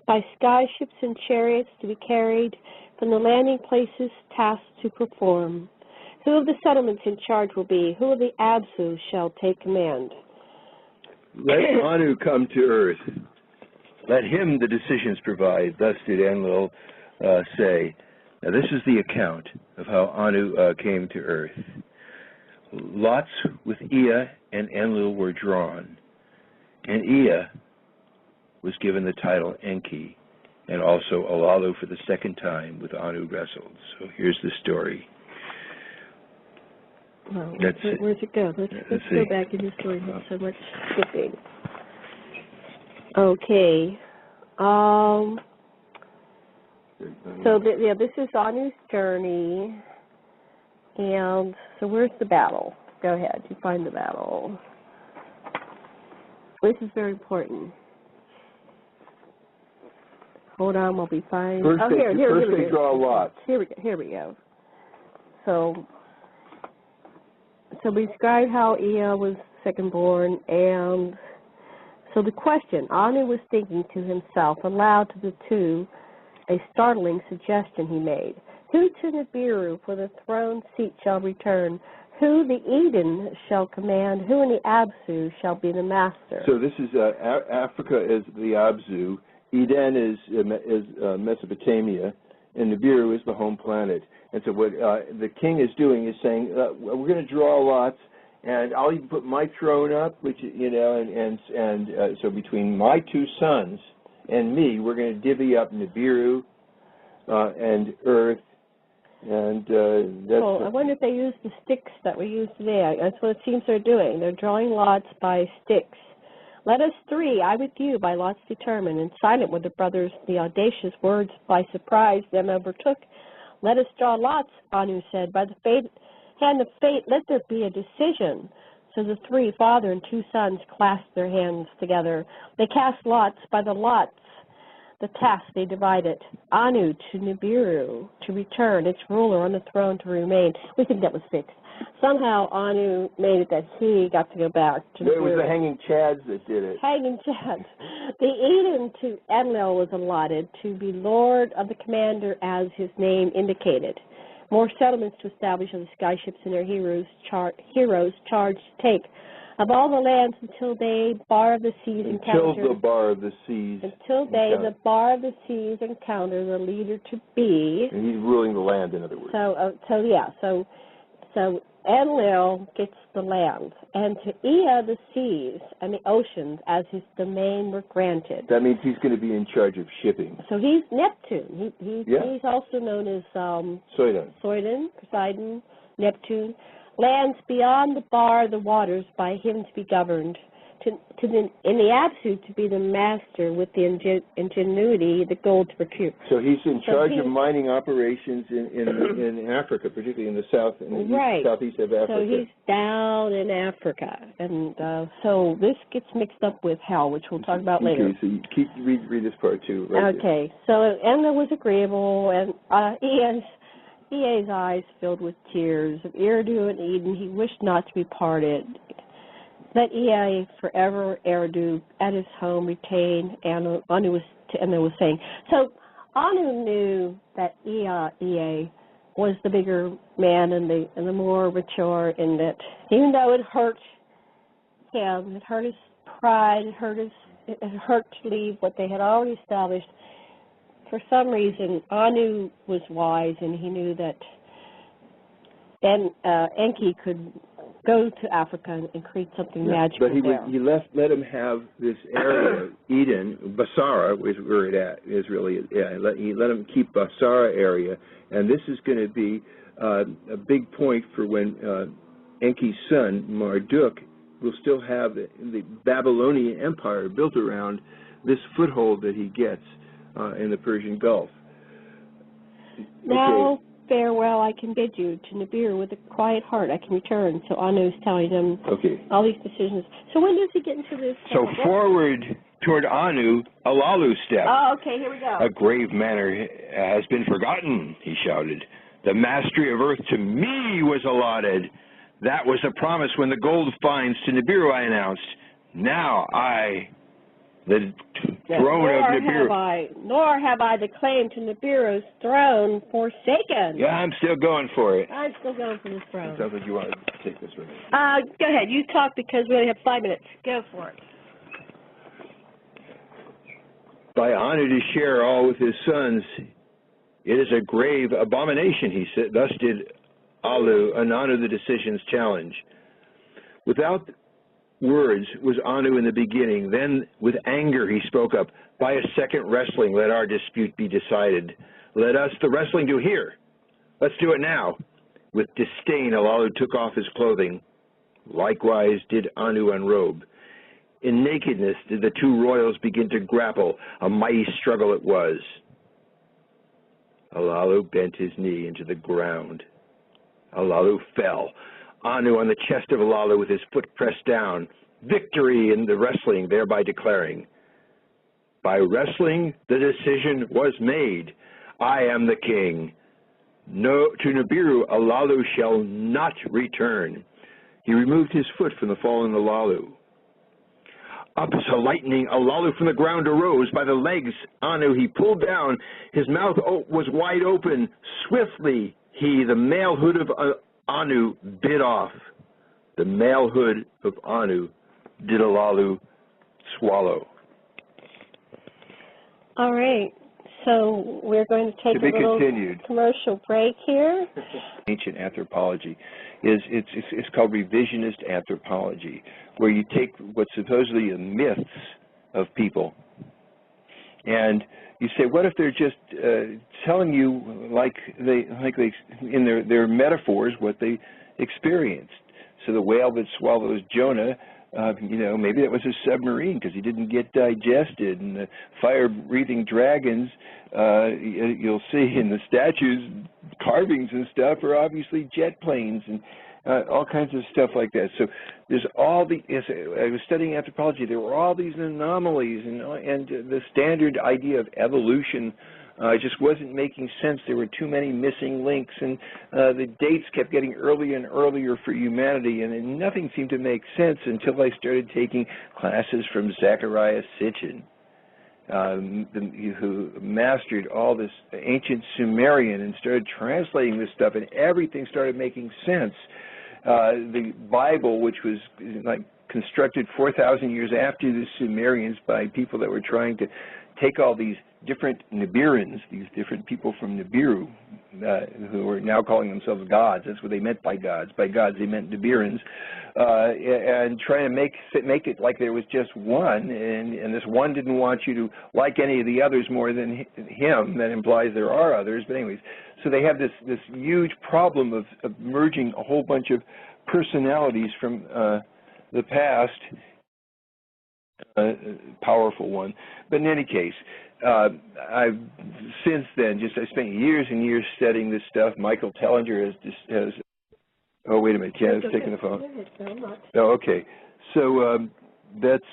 by skyships and chariots to be carried, from the landing places tasks to perform. Who of the settlements in charge will be? Who of the Abzu shall take command? Let Anu come to earth. Let him the decisions provide. Thus did Enlil say. Now, this is the account of how Anu came to earth. Lots with Ea and Enlil were drawn, and Ea was given the title Enki, and also Alalu for the second time with Anu wrestled. So here's the story. Well, where's it go? Let's go back in the story. Not so much skipping. Okay. So, this is Anu's journey, and so where's the battle? Go ahead, you find the battle. This is very important. Hold on, we'll be fine. First they draw lots. Here we go. So we described how Ea was second born, and so the question, Anu was thinking to himself, aloud to the two, a startling suggestion he made. Who to Nibiru for the throne seat shall return? Who the Eden shall command? Who in the Abzu shall be the master? So this is Africa is the Abzu, Eden is Mesopotamia, and Nibiru is the home planet. And so what the king is doing is saying, we're going to draw lots, and I'll even put my throne up, which so between my two sons and me, we're going to divvy up Nibiru and Earth, and that's. Well, I wonder if they use the sticks that we use today. That's what it seems they're doing. They're drawing lots by sticks. Let us three, I with you, by lots determine, and silent were the brothers, the audacious words by surprise them overtook. Let us draw lots, Anu said, by the hand of fate, let there be a decision. So the three, father and two sons, clasped their hands together. They cast lots by the lots. The task they divided. Anu to Nibiru to return, its ruler on the throne to remain. We think that was fixed. Somehow Anu made it that he got to go back to Nibiru. It was the hanging chads that did it. Hanging chads. The Eden to Enlil was allotted to be lord of the commander as his name indicated. More settlements to establish on the skyships and their heroes charged to take. Of all the lands until they bar of the seas encounter. Until the bar of the seas. Until they, the bar of the seas encounter the leader to be. And he's ruling the land, in other words. So Enlil gets the land, and to Ea the seas and the oceans as his domain were granted. That means he's going to be in charge of shipping. So he's Neptune. He's also known as Poseidon, Neptune. Lands beyond the bar of the waters by him to be governed. in the absolute, to be the master with the ingenuity, the gold to procure. So he's in charge of mining operations in Africa, particularly in the south and southeast of Africa. So he's down in Africa, and so this gets mixed up with hell, which we'll talk about later. Okay, so you read this part too. Right okay, so Enlil was agreeable, and Ea's eyes filled with tears. Of Eridu and Eden, he wished not to be parted. Let Ea forever Eridu at his home retain, Anu was saying. So Anu knew that Ea was the bigger man and the more mature, and that even though it hurt him, it hurt his pride, it hurt to leave what they had already established. For some reason, Anu was wise, and he knew that Enki could go to Africa and create something magical there. But he let him have this area, Eden, Basara, is where it is really. Yeah, he let him keep Basara area, and this is going to be a big point for when Enki's son Marduk will still have the Babylonian Empire built around this foothold that he gets in the Persian Gulf. Now, farewell, I can bid you to Nibiru with a quiet heart. I can return. So Anu is telling them all these decisions. So when does he get into this? So forward toward Anu, Alalu stepped. Oh, okay, here we go. A grave manner has been forgotten, he shouted. The mastery of earth to me was allotted. That was a promise when the gold finds to Nibiru, I announced. Now the throne of Nibiru. Nor have I the claim to Nibiru's throne forsaken. Yeah, I'm still going for it. I'm still going for this throne. It sounds like you want to take this from me. Go ahead. You talk because we only have 5 minutes. Go for it. By honor to share all with his sons, it is a grave abomination, he said. Thus did Anu the decision's challenge. Without words was Anu in the beginning. Then with anger he spoke up. By a second wrestling, let our dispute be decided. Let us the wrestling do here. Let's do it now. With disdain, Alalu took off his clothing. Likewise did Anu unrobe. In nakedness did the two royals begin to grapple. A mighty struggle it was. Alalu bent his knee into the ground. Alalu fell. Anu on the chest of Alalu with his foot pressed down. Victory in the wrestling, thereby declaring, by wrestling the decision was made. I am the king. No, to Nibiru Alalu shall not return. He removed his foot from the fallen Alalu. Up as a lightning, Alalu from the ground arose. By the legs, Anu, he pulled down. His mouth was wide open. Swiftly, the male hood of Anu bit off. The male hood of Anu did Alalu swallow. All right. So we're going to take a little commercial break here. Ancient anthropology it's called revisionist anthropology, where you take what's supposedly the myths of people, and you say, what if they're just telling you like they in their metaphors what they experienced? So the whale that swallows Jonah, maybe that was a submarine because he didn't get digested, and the fire-breathing dragons you'll see in the statues, carvings and stuff, are obviously jet planes and all kinds of stuff like that. So there's all I was studying anthropology, there were all these anomalies, and the standard idea of evolution just wasn't making sense. There were too many missing links, and the dates kept getting earlier and earlier for humanity, and nothing seemed to make sense until I started taking classes from Zachariah Sitchin, who mastered all this ancient Sumerian and started translating this stuff, and everything started making sense. The Bible, which was constructed 4,000 years after the Sumerians by people that were trying to take all these different Nibirans, these different people from Nibiru, who are now calling themselves gods. That's what they meant by gods. By gods, they meant Nibirans, and trying to make it like there was just one, and this one didn't want you to like any of the others more than him. That implies there are others. But anyways, so they have this huge problem of merging a whole bunch of personalities from the past powerful one. But in any case, I've since then I spent years and years studying this stuff. Michael Tellinger has oh, wait a minute, Ken is taking the phone. Oh, okay. So that's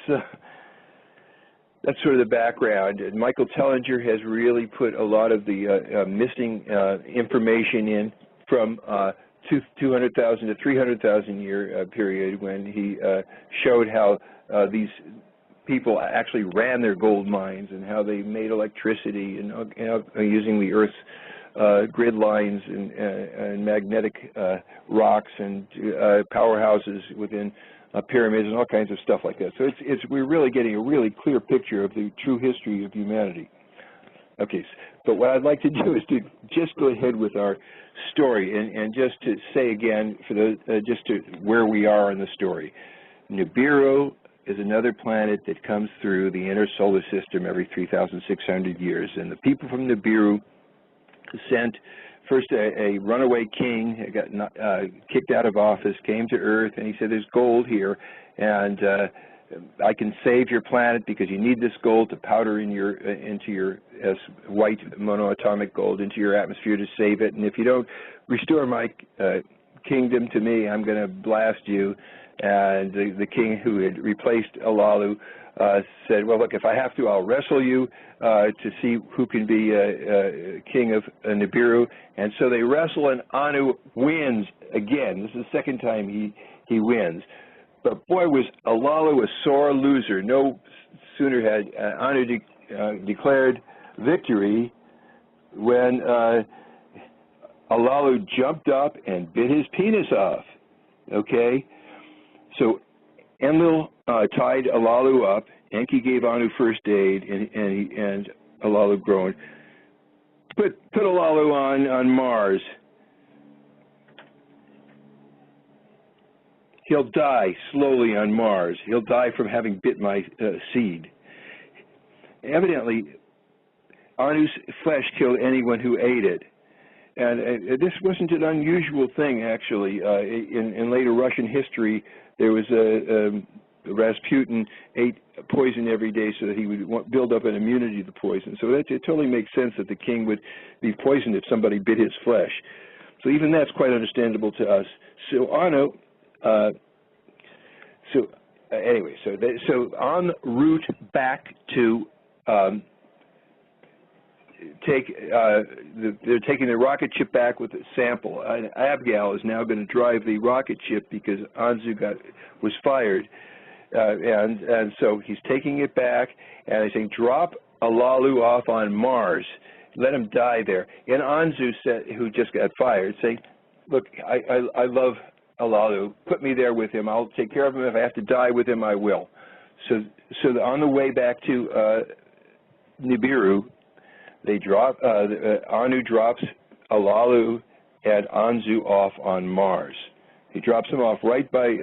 sort of the background. And Michael Tellinger has really put a lot of the missing information in from 200,000 to 300,000 year period, when he showed how these people actually ran their gold mines and how they made electricity and using the Earth's grid lines and magnetic rocks and powerhouses within pyramids and all kinds of stuff like that. So we're really getting a really clear picture of the true history of humanity. Okay, but what I'd like to do is to just go ahead with our story and just to say again, for the just to where we are in the story. Nibiru is another planet that comes through the inner solar system every 3,600 years, and the people from Nibiru sent first a runaway king, got kicked out of office, came to Earth, and he said, "There's gold here, and I can save your planet because you need this gold to powder in into your white monoatomic gold into your atmosphere to save it. And if you don't restore my kingdom to me, I'm going to blast you." And the king who had replaced Alalu said, "Well, look, if I have to, I'll wrestle you to see who can be king of Nibiru." And so they wrestle, and Anu wins again. This is the second time he wins. But boy, was Alalu a sore loser. No sooner had Anu declared victory when Alalu jumped up and bit his penis off. Okay? So Enlil tied Alalu up. Enki gave Anu first aid, and Alalu groaned. Put Alalu on Mars. He'll die slowly on Mars. He'll die from having bit my seed. Evidently, Anu's flesh killed anyone who ate it. And this wasn't an unusual thing, actually. In later Russian history, there was Rasputin ate poison every day so that he would build up an immunity to poison. So it totally makes sense that the king would be poisoned if somebody bit his flesh. So even that's quite understandable to us. So Anu... anyway, so en route back to they're taking the rocket ship back with a sample. Abgal is now going to drive the rocket ship because Anzu was fired, and so he's taking it back, and he's saying, "Drop Alalu off on Mars, let him die there." And Anzu said, who just got fired, saying, "Look, I love Alalu, put me there with him. I'll take care of him. If I have to die with him, I will." So on the way back to Nibiru, they Anu drops Alalu and Anzu off on Mars. He drops them off right by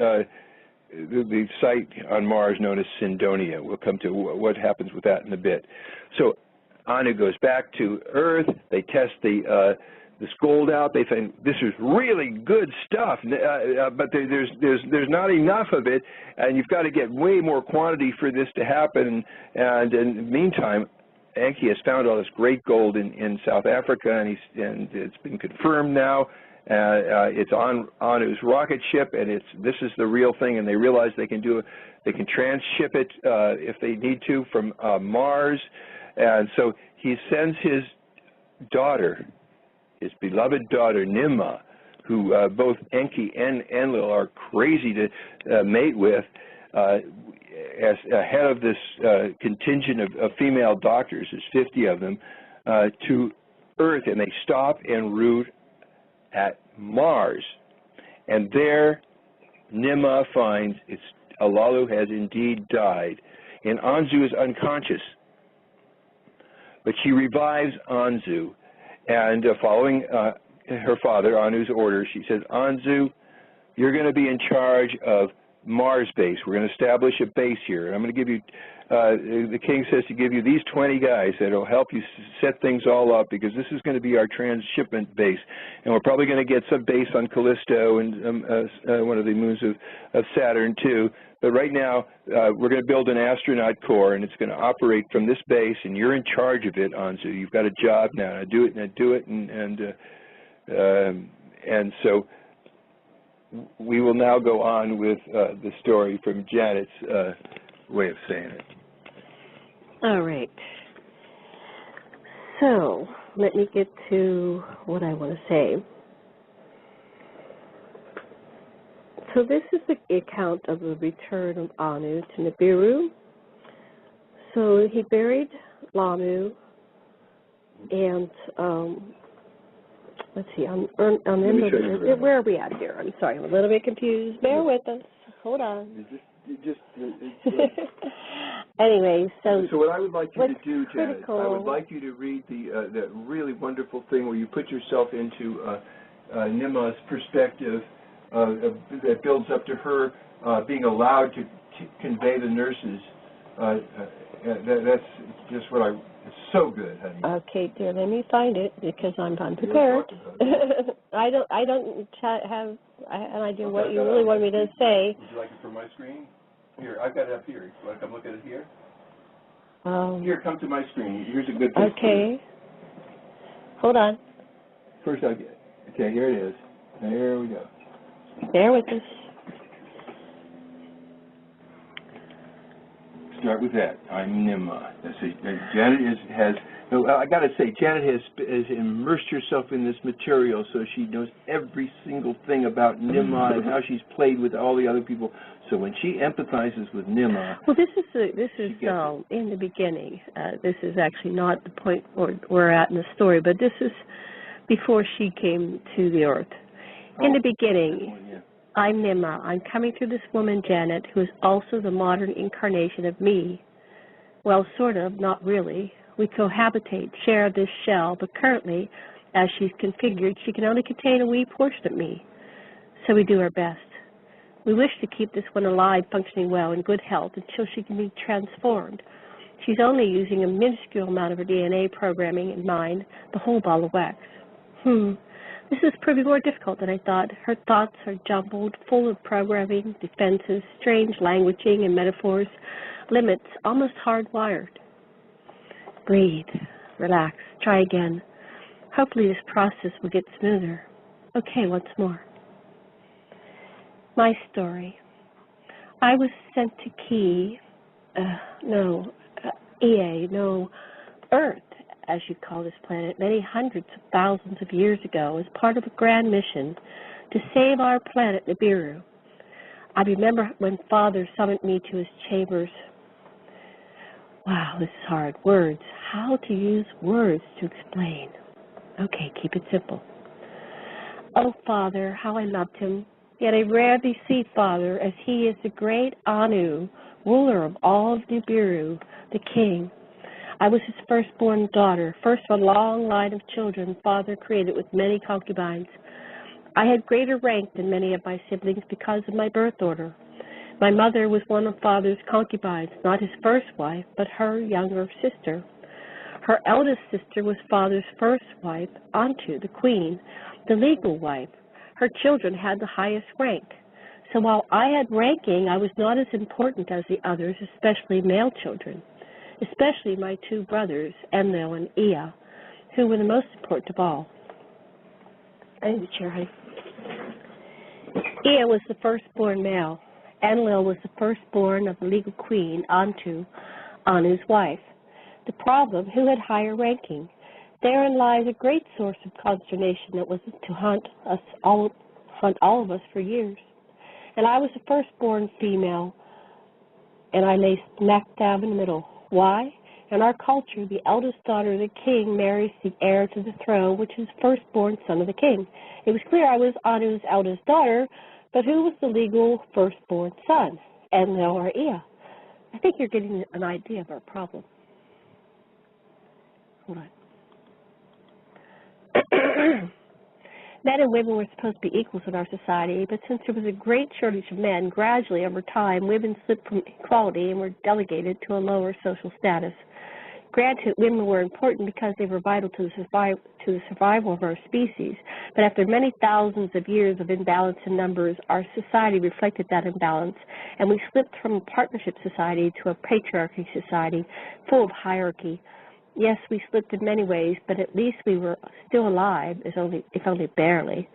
the site on Mars known as Cydonia. We'll come to what happens with that in a bit. So Anu goes back to Earth. They test this gold out. They think this is really good stuff, but there's not enough of it, and you've got to get way more quantity for this to happen. And in the meantime, Enki has found all this great gold in South Africa, and it's been confirmed now. It's on Anu's rocket ship, and this is the real thing. And they realize they can transship it if they need to from Mars, and so he sends his daughter, his beloved daughter Nimma, who both Enki and Enlil are crazy to mate with, as head of this contingent of female doctors. There's 50 of them, to Earth, and they stop en route at Mars. And there Nimma finds Alalu has indeed died, and Anzu is unconscious. But she revives Anzu, and following her father, Anu's orders, she says, "Anzu, you're going to be in charge of Mars base. We're going to establish a base here, and I'm going to give you the king says to give you these 20 guys that will help you set things all up, because this is going to be our transshipment base. And we're probably going to get some base on Callisto and one of the moons of Saturn, too. But right now, we're going to build an astronaut corps, and it's going to operate from this base, and you're in charge of it, Anzu. You've got a job now. Now do it, and so we will now go on with the story from Janet's way of saying it. All right. So let me get to what I want to say. So this is the account of the return of Anu to Nibiru. So he buried Lanu, and let's see, where are we at here? I'm sorry, I'm a little bit confused. Bear with us. Hold on. Anyway, so what I would like you to do, Janet, critical, I would like you to read the really wonderful thing where you put yourself into Nima's perspective that builds up to her being allowed to convey the nurses. That's just what it's so good, honey. Okay, dear, let me find it because I'm unprepared. I don't have an idea what you really want me to say. Would you like it from my screen? Here, I've got it up here. You want to come look at it here? Here, come to my screen. Here's a good place. Okay. Hold on. First, okay, here it is. There we go. Bear with us. Start with that. I'm Nima. Janet has. I got to say, Janet has immersed herself in this material, so she knows every single thing about Nima and how she's played with all the other people. So when she empathizes with Nima, well, this is in the beginning. This is actually not the point where we're at in the story, but this is before she came to the earth. In the beginning. I'm Nima. I'm coming through this woman, Janet, who is also the modern incarnation of me. Well, sort of, not really. We cohabitate, share this shell, but currently, as she's configured, she can only contain a wee portion of me. So we do our best. We wish to keep this one alive, functioning well, in good health, until she can be transformed. She's only using a minuscule amount of her DNA programming in mind, the whole ball of wax. This is proving more difficult than I thought. Her thoughts are jumbled, full of programming, defenses, strange languaging and metaphors, limits, almost hardwired. Breathe, relax, try again. Hopefully this process will get smoother. Okay, once more. My story. I was sent to Earth, as you call this planet, many hundreds of thousands of years ago as part of a grand mission to save our planet Nibiru. I remember when Father summoned me to his chambers. Wow, this is hard. Words. How to use words to explain. Okay, keep it simple. Oh, Father, how I loved him. Yet I rarely see Father, as he is the great Anu, ruler of all of Nibiru, the king. I was his firstborn daughter, first of a long line of children Father created with many concubines. I had greater rank than many of my siblings because of my birth order. My mother was one of Father's concubines, not his first wife, but her younger sister. Her eldest sister was Father's first wife, Antu, the queen, the legal wife. Her children had the highest rank. So while I had ranking, I was not as important as the others, especially male children. Especially my two brothers, Enlil and Ea, who were the most important of all. I need a chair, honey. Ea was the firstborn male. Enlil was the firstborn of the legal queen, Antu, Anu's wife. The problem, who had higher ranking? Therein lies a great source of consternation that was to haunt all of us for years. And I was the firstborn female, and I lay smack dab in the middle. Why? In our culture, the eldest daughter of the king marries the heir to the throne, which is firstborn son of the king. It was clear I was Anu's eldest daughter, but who was the legal firstborn son? Enlil or Ea? I think you're getting an idea of our problem. Hold on. Men and women were supposed to be equals in our society, but since there was a great shortage of men, gradually over time, women slipped from equality and were delegated to a lower social status. Granted, women were important because they were vital to the survival of our species, but after many thousands of years of imbalance in numbers, our society reflected that imbalance, and we slipped from a partnership society to a patriarchy society full of hierarchy. Yes, we slipped in many ways, but at least we were still alive, if only barely.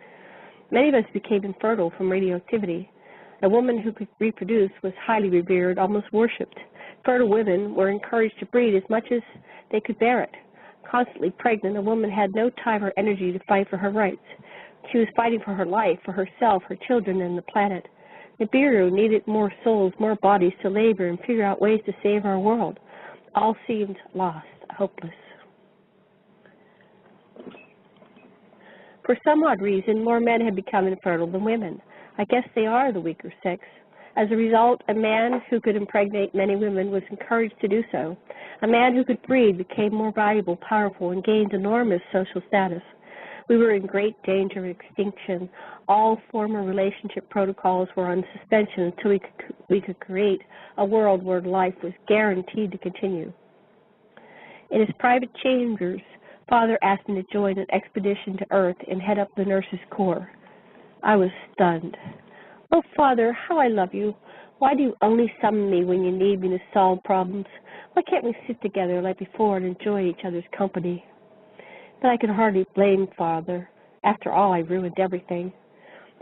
Many of us became infertile from radioactivity. A woman who could reproduce was highly revered, almost worshipped. Fertile women were encouraged to breed as much as they could bear it. Constantly pregnant, a woman had no time or energy to fight for her rights. She was fighting for her life, for herself, her children, and the planet. Nibiru needed more souls, more bodies to labor and figure out ways to save our world. All seemed lost, hopeless. For some odd reason, more men had become infertile than women. I guess they are the weaker sex. As a result, a man who could impregnate many women was encouraged to do so. A man who could breed became more valuable, powerful, and gained enormous social status. We were in great danger of extinction. All former relationship protocols were on suspension until we could create a world where life was guaranteed to continue. In his private chambers, Father asked me to join an expedition to Earth and head up the Nurses' Corps. I was stunned. "Oh, Father, how I love you. Why do you only summon me when you need me to solve problems? Why can't we sit together like before and enjoy each other's company?" But I could hardly blame Father. After all, I ruined everything.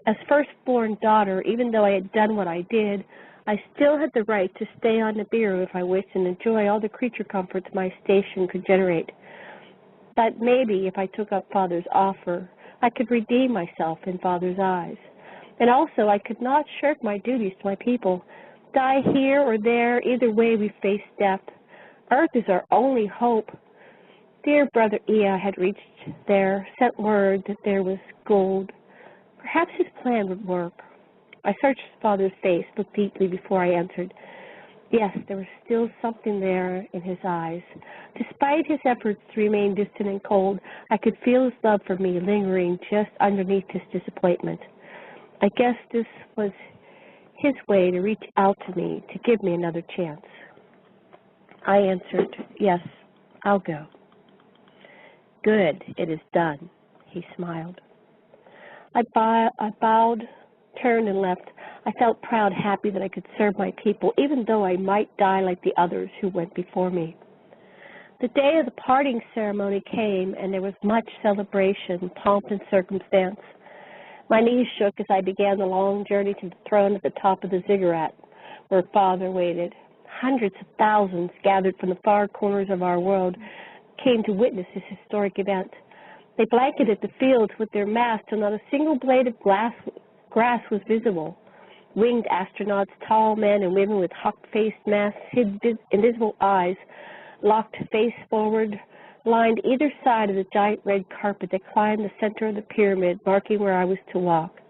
As firstborn daughter, even though I had done what I did, I still had the right to stay on Nibiru if I wished and enjoy all the creature comforts my station could generate. But maybe if I took up Father's offer, I could redeem myself in Father's eyes. And also, I could not shirk my duties to my people. Die here or there, either way we face death. Earth is our only hope. Dear Brother Ea had reached there, sent word that there was gold. Perhaps his plan would work. I searched Father's face, looked deeply before I answered. Yes, there was still something there in his eyes. Despite his efforts to remain distant and cold, I could feel his love for me lingering just underneath his disappointment. I guess this was his way to reach out to me, to give me another chance. I answered, "Yes, I'll go." "Good, it is done," he smiled. I bowed, turned, and left. I felt proud, happy that I could serve my people, even though I might die like the others who went before me. The day of the parting ceremony came, and there was much celebration, pomp, and circumstance. My knees shook as I began the long journey to the throne at the top of the ziggurat, where Father waited. Hundreds of thousands gathered from the far corners of our world came to witness this historic event. They blanketed the fields with their masks, and not a single blade of grass was visible. Winged astronauts, tall men and women with hawk-faced masks, invisible eyes, locked face forward, lined either side of the giant red carpet that climbed the center of the pyramid, marking where I was to walk.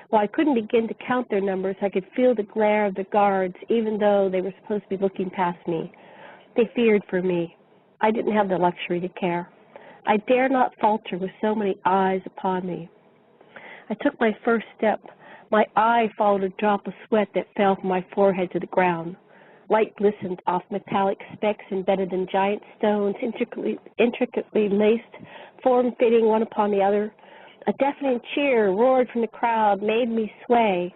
While I couldn't begin to count their numbers, I could feel the glare of the guards, even though they were supposed to be looking past me. They feared for me. I didn't have the luxury to care. I dare not falter with so many eyes upon me. I took my first step. My eye followed a drop of sweat that fell from my forehead to the ground. Light glistened off metallic specks embedded in giant stones, intricately laced, form-fitting one upon the other. A deafening cheer roared from the crowd, made me sway.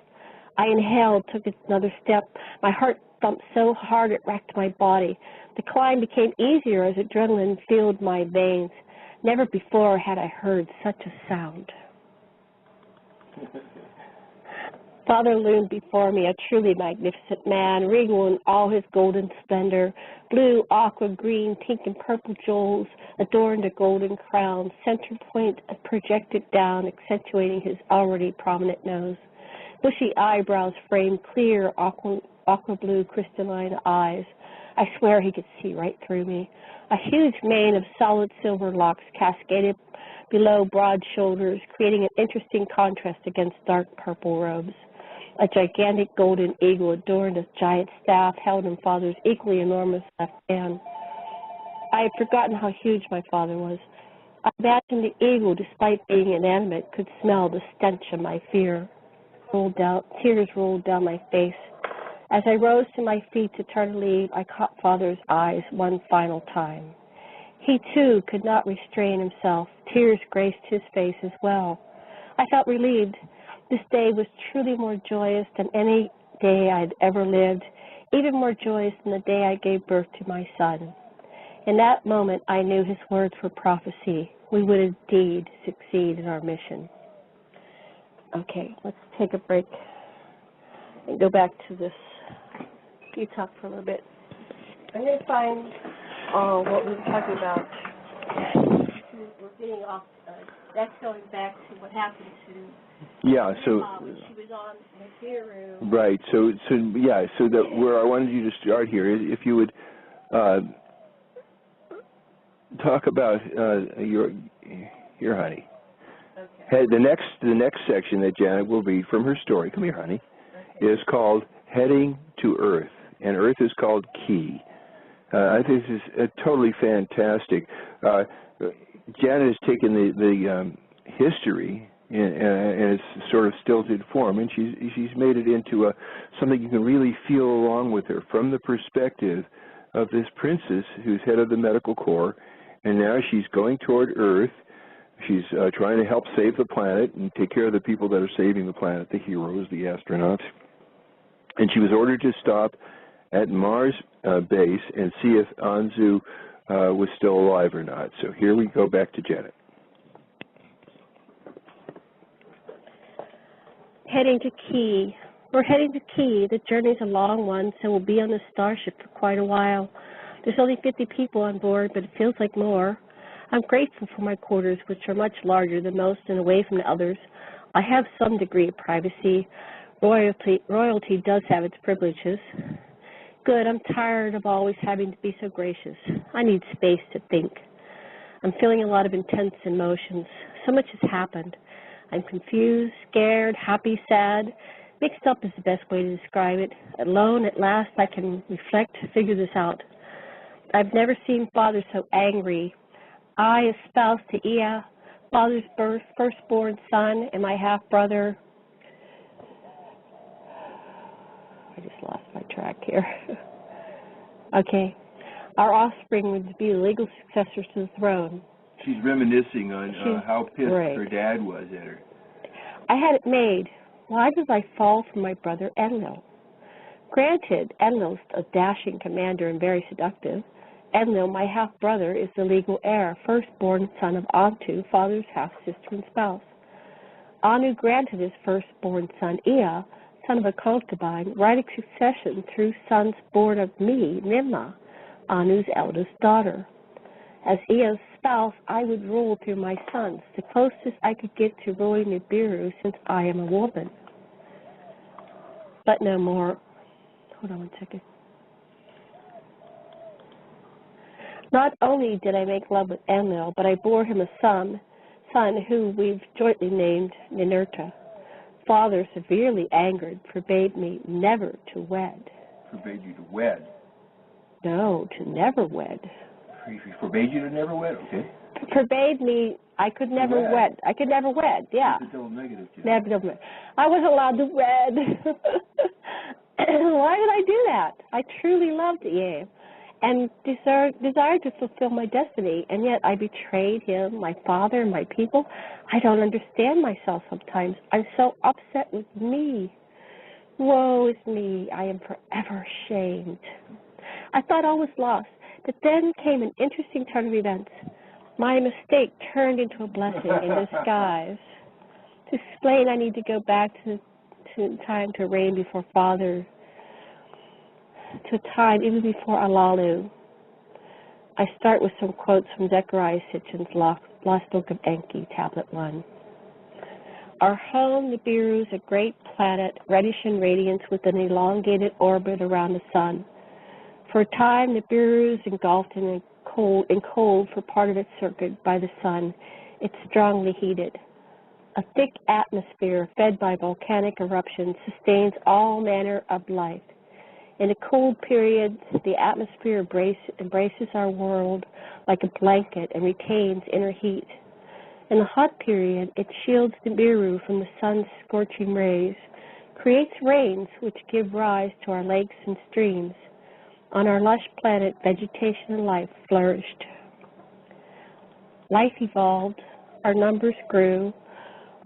I inhaled, took another step. My heart thumped so hard it racked my body. The climb became easier as adrenaline filled my veins. Never before had I heard such a sound. Father loomed before me, a truly magnificent man, regal in all his golden splendor. Blue, aqua, green, pink, and purple jewels adorned a golden crown, center point projected down, accentuating his already prominent nose. Bushy eyebrows framed clear, aqua blue, crystalline eyes. I swear he could see right through me. A huge mane of solid silver locks cascaded below broad shoulders, creating an interesting contrast against dark purple robes. A gigantic golden eagle adorned a giant staff held in Father's equally enormous left hand. I had forgotten how huge my father was. I imagined the eagle, despite being inanimate, could smell the stench of my fear. Tears rolled down my face. As I rose to my feet to turn to leave, I caught Father's eyes one final time. He, too, could not restrain himself. Tears graced his face as well. I felt relieved. This day was truly more joyous than any day I had ever lived, even more joyous than the day I gave birth to my son. In that moment, I knew his words were prophecy. We would indeed succeed in our mission. Okay, let's take a break and go back to this. You talk for a little bit. I'm going to find what we were talking about. We're getting off. That's going back to what happened to when she was on Nibiru. Right. So that where I wanted you to start here is if you would talk about your honey. Okay. The next section that Janet will read from her story, come here, honey, is called Heading to Earth, and Earth is called Key. I think this is totally fantastic. Janet has taken the history in its sort of stilted form, and she's made it into something you can really feel along with her from the perspective of this princess who's head of the medical corps, and now she's going toward Earth. She's trying to help save the planet and take care of the people that are saving the planet, the heroes, the astronauts. And she was ordered to stop at Mars base and see if Anzu was still alive or not. So here we go back to Janet. Heading to Key. We're heading to Key. The journey's a long one, so we'll be on the starship for quite a while. There's only 50 people on board, but it feels like more. I'm grateful for my quarters, which are much larger than most and away from the others. I have some degree of privacy. Royalty does have its privileges. Good, I'm tired of always having to be so gracious. I need space to think. I'm feeling a lot of intense emotions. So much has happened. I'm confused, scared, happy, sad. Mixed up is the best way to describe it. Alone, at last, I can reflect, figure this out. I've never seen Father so angry. I, espoused to Ea, Father's firstborn son, and my half-brother. I just lost my track here. Okay. Our offspring would be the legal successors to the throne. She's reminiscing on how pissed her dad was at her. I had it made. Why did I fall for my brother Enlil? Granted, Enlil's a dashing commander and very seductive. Enlil, my half-brother, is the legal heir, firstborn son of Antu, Father's half-sister and spouse. Anu granted his firstborn son, Ea, son of a concubine, right of succession through sons born of me, Nimla, Anu's eldest daughter. As Ea's spouse, I would rule through my sons, the closest I could get to ruling Nibiru since I am a woman. But no more. Hold on one second. Not only did I make love with Enlil, but I bore him a son who we've jointly named Ninurta. Father, severely angered, forbade me never to wed. Forbade you to wed? No, to never wed. He forbade you to never wed? Okay. Forbade me, I could never wed. I could never wed, yeah. It's a double negative. Never wed. I wasn't allowed to wed. Why did I do that? I truly loved Ea and desired to fulfill my destiny, and yet I betrayed him, my father, and my people. I don't understand myself sometimes. I'm so upset with me. Woe is me. I am forever ashamed. I thought all was lost, but then came an interesting turn of events. My mistake turned into a blessing in disguise. To explain, I need to go back to time to reign before Father, to a time even before Alalu. I start with some quotes from Zechariah Sitchin's Lost Book of Enki, Tablet 1. Our home, Nibiru, is a great planet, reddish in radiance with an elongated orbit around the sun. For a time, Nibiru is engulfed in cold for part of its circuit by the sun. It's strongly heated. A thick atmosphere fed by volcanic eruptions sustains all manner of life. In the cold period, the atmosphere embraces our world like a blanket and retains inner heat. In the hot period, it shields Nibiru from the sun's scorching rays, creates rains which give rise to our lakes and streams. On our lush planet, vegetation and life flourished. Life evolved, our numbers grew,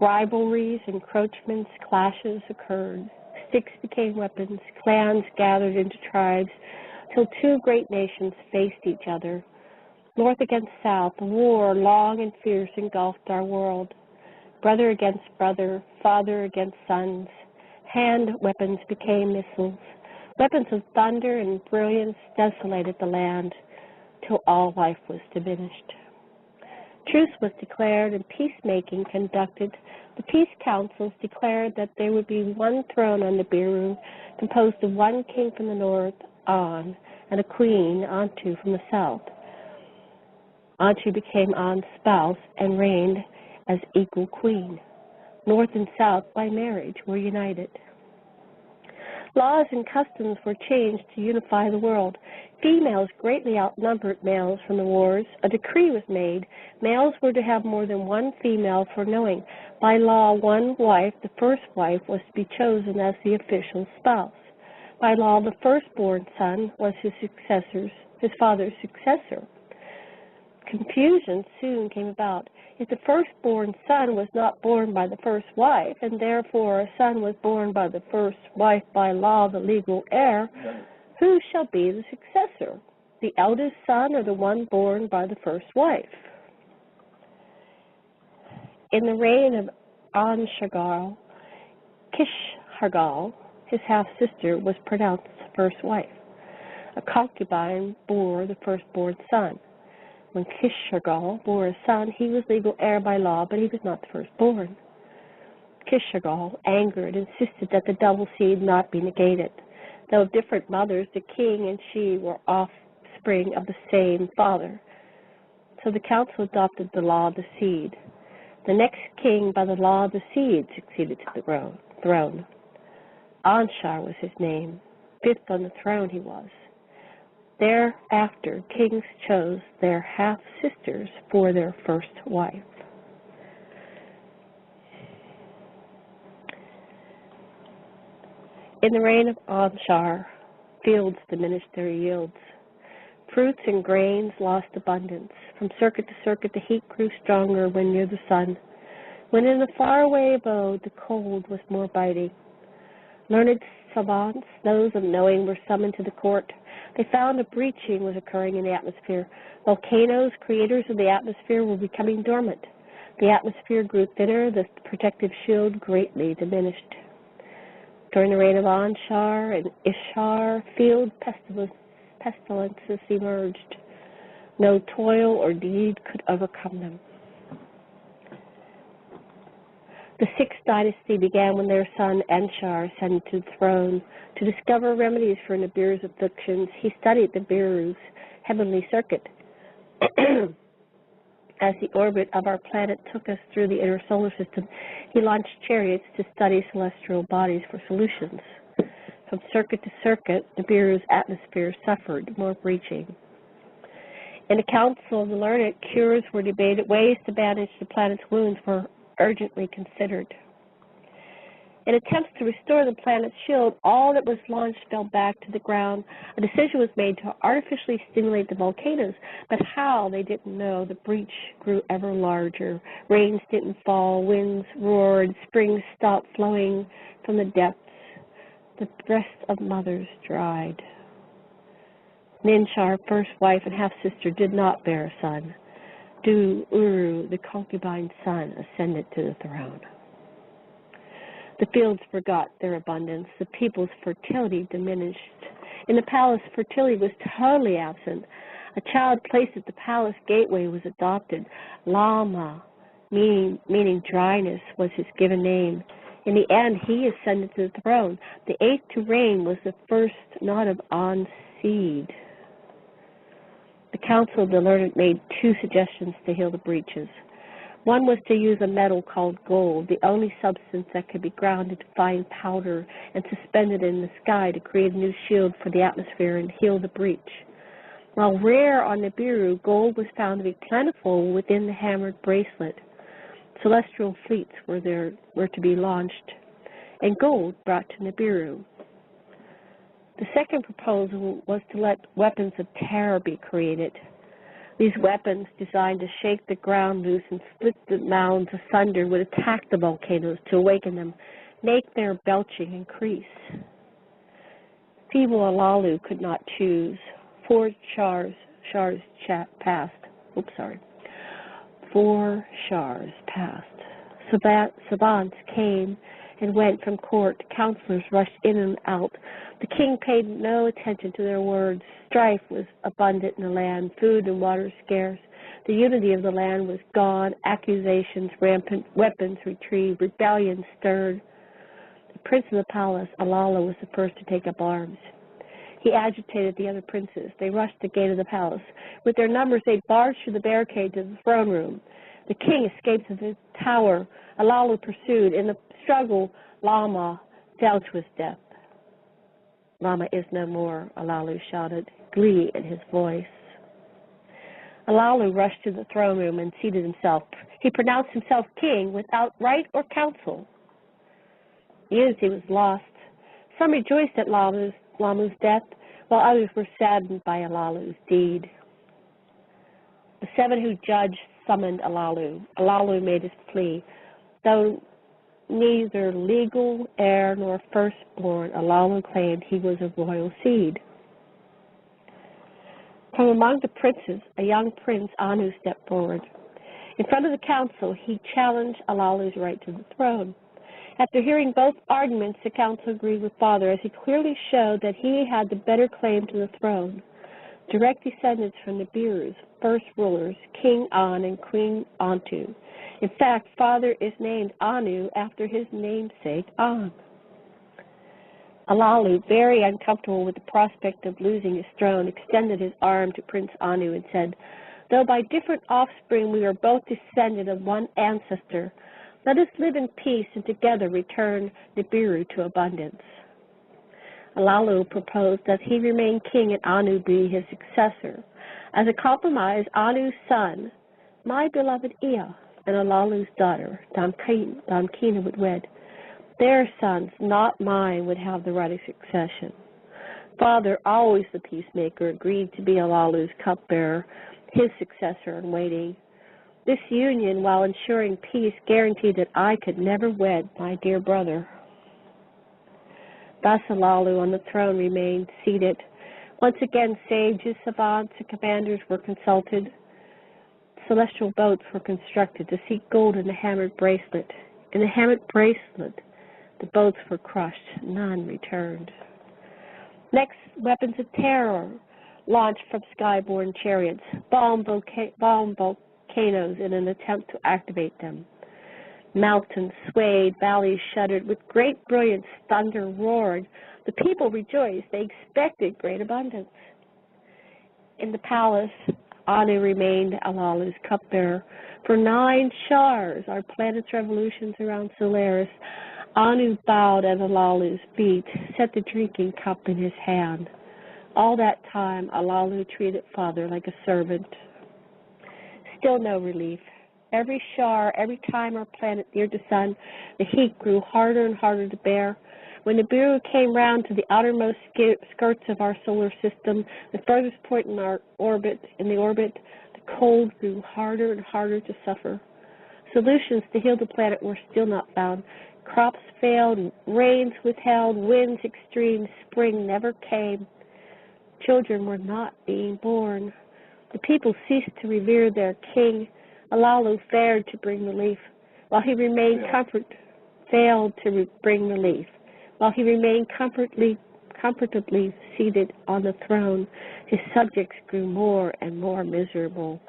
rivalries, encroachments, clashes occurred. Sticks became weapons, clans gathered into tribes, till two great nations faced each other. North against south, a war long and fierce engulfed our world. Brother against brother, father against sons. Hand weapons became missiles. Weapons of thunder and brilliance desolated the land, till all life was diminished. Truce was declared and peacemaking conducted. The peace councils declared that there would be one throne on Nibiru, composed of one king from the north, An, and a queen, Antu, from the south. Antu became An's spouse and reigned as equal queen. North and south, by marriage, were united. Laws and customs were changed to unify the world. Females greatly outnumbered males from the wars. A decree was made. Males were to have more than one female for knowing. By law, one wife, the first wife, was to be chosen as the official spouse. By law, the firstborn son was his father's successor. Confusion soon came about. If the firstborn son was not born by the first wife, and therefore a son was born by the first wife by law, the legal heir, who shall be the successor, the eldest son or the one born by the first wife? In the reign of Anshargal, Kishhargal, his half-sister, was pronounced the first wife. A concubine bore the firstborn son. When Kishhargal bore a son, he was legal heir by law, but he was not the firstborn. Kishhargal, angered, insisted that the double seed not be negated. Though of different mothers, the king and she were offspring of the same father. So the council adopted the law of the seed. The next king, by the law of the seed, succeeded to the throne. Anshar was his name. Fifth on the throne he was. Thereafter, kings chose their half-sisters for their first wife. In the reign of Anshar, fields diminished their yields. Fruits and grains lost abundance. From circuit to circuit, the heat grew stronger when near the sun. When in a faraway abode, the cold was more biting. Learned savants, those of knowing, were summoned to the court. They found a breaching was occurring in the atmosphere. Volcanoes, creators of the atmosphere, were becoming dormant. The atmosphere grew thinner, the protective shield greatly diminished. During the reign of Anshar and Ishar, field pestilences emerged. No toil or deed could overcome them. The sixth dynasty began when their son Anshar ascended to the throne. To discover remedies for Nibiru's afflictions, he studied Nibiru's heavenly circuit. As the orbit of our planet took us through the inner solar system, he launched chariots to study celestial bodies for solutions. From circuit to circuit, Nibiru's atmosphere suffered more breaching. In the Council of the Learned, cures were debated. Ways to bandage the planet's wounds were urgently considered. In attempts to restore the planet's shield, all that was launched fell back to the ground. A decision was made to artificially stimulate the volcanoes, but how, they didn't know. The breach grew ever larger. Rains didn't fall, winds roared, springs stopped flowing from the depths. The breasts of mothers dried. Ninshar, first wife and half-sister, did not bear a son. Uru, the concubine's son, ascended to the throne. The fields forgot their abundance. The people's fertility diminished. In the palace, fertility was totally absent. A child placed at the palace gateway was adopted. Lama, meaning dryness, was his given name. In the end, he ascended to the throne. The eighth to reign was the first not of An's seed. The Council of the Learned made two suggestions to heal the breaches. One was to use a metal called gold, the only substance that could be ground into fine powder and suspended in the sky to create a new shield for the atmosphere and heal the breach. While rare on Nibiru, gold was found to be plentiful within the hammered bracelet. Celestial fleets were to be launched, and gold brought to Nibiru. The second proposal was to let weapons of terror be created. These weapons, designed to shake the ground loose and split the mounds asunder, would attack the volcanoes to awaken them, make their belching increase. Feeble Alalu could not choose. 4 shars passed. 4 shars passed. Savants came and went from court. Counselors rushed in and out. The king paid no attention to their words. Strife was abundant in the land, food and water scarce. The unity of the land was gone, accusations rampant, weapons retrieved, rebellion stirred. The prince of the palace, Alalu, was the first to take up arms. He agitated the other princes. They rushed the gate of the palace. With their numbers, they barged through the barricade to the throne room. The king escaped to the tower. Alalu pursued. In the struggle, Lama fell to his death. Lama is no more, Alalu shouted, glee in his voice. Alalu rushed to the throne room and seated himself. He pronounced himself king without right or counsel. Unity was lost. Some rejoiced at Lamu's death, while others were saddened by Alalu's deed. The 7 who judged summoned Alalu. Alalu made his plea. Though neither legal heir nor firstborn, Alalu claimed he was of royal seed. From among the princes, a young prince, Anu, stepped forward. In front of the council, he challenged Alalu's right to the throne. After hearing both arguments, the council agreed with Father, as he clearly showed that he had the better claim to the throne. Direct descendants from Nibiru's first rulers, King An and Queen Antu. In fact, Father is named Anu after his namesake, An. Alalu, very uncomfortable with the prospect of losing his throne, extended his arm to Prince Anu and said, "Though by different offspring we are both descended of one ancestor, let us live in peace and together return Nibiru to abundance." Alalu proposed that he remain king and Anu be his successor. As a compromise, Anu's son, my beloved Ea, and Alalu's daughter, Damkina, would wed. Their sons, not mine, would have the right of succession. Father, always the peacemaker, agreed to be Alalu's cupbearer, his successor in waiting. This union, while ensuring peace, guaranteed that I could never wed my dear brother. Thus Alalu on the throne remained seated. Once again, sages, savants, and commanders were consulted. Celestial boats were constructed to seek gold in the hammered bracelet. In the hammered bracelet, the boats were crushed. None returned. Next, weapons of terror launched from skyborne chariots, bomb volcanoes in an attempt to activate them. Mountains swayed, valleys shuddered. With great brilliance, thunder roared. The people rejoiced. They expected great abundance. In the palace, Anu remained Alalu's cupbearer. For 9 shars, our planet's revolutions around Solaris, Anu bowed at Alalu's feet, set the drinking cup in his hand. All that time, Alalu treated Father like a servant. Still no relief. Every shar, every time our planet neared the sun, the heat grew harder and harder to bear. When Nibiru came round to the outermost skirts of our solar system, the furthest point in our orbit, the cold grew harder and harder to suffer. Solutions to heal the planet were still not found. Crops failed, rains withheld, winds extreme, spring never came. Children were not being born. The people ceased to revere their king. Alalu failed to bring relief, while he remained comfortably seated on the throne. His subjects grew more and more miserable.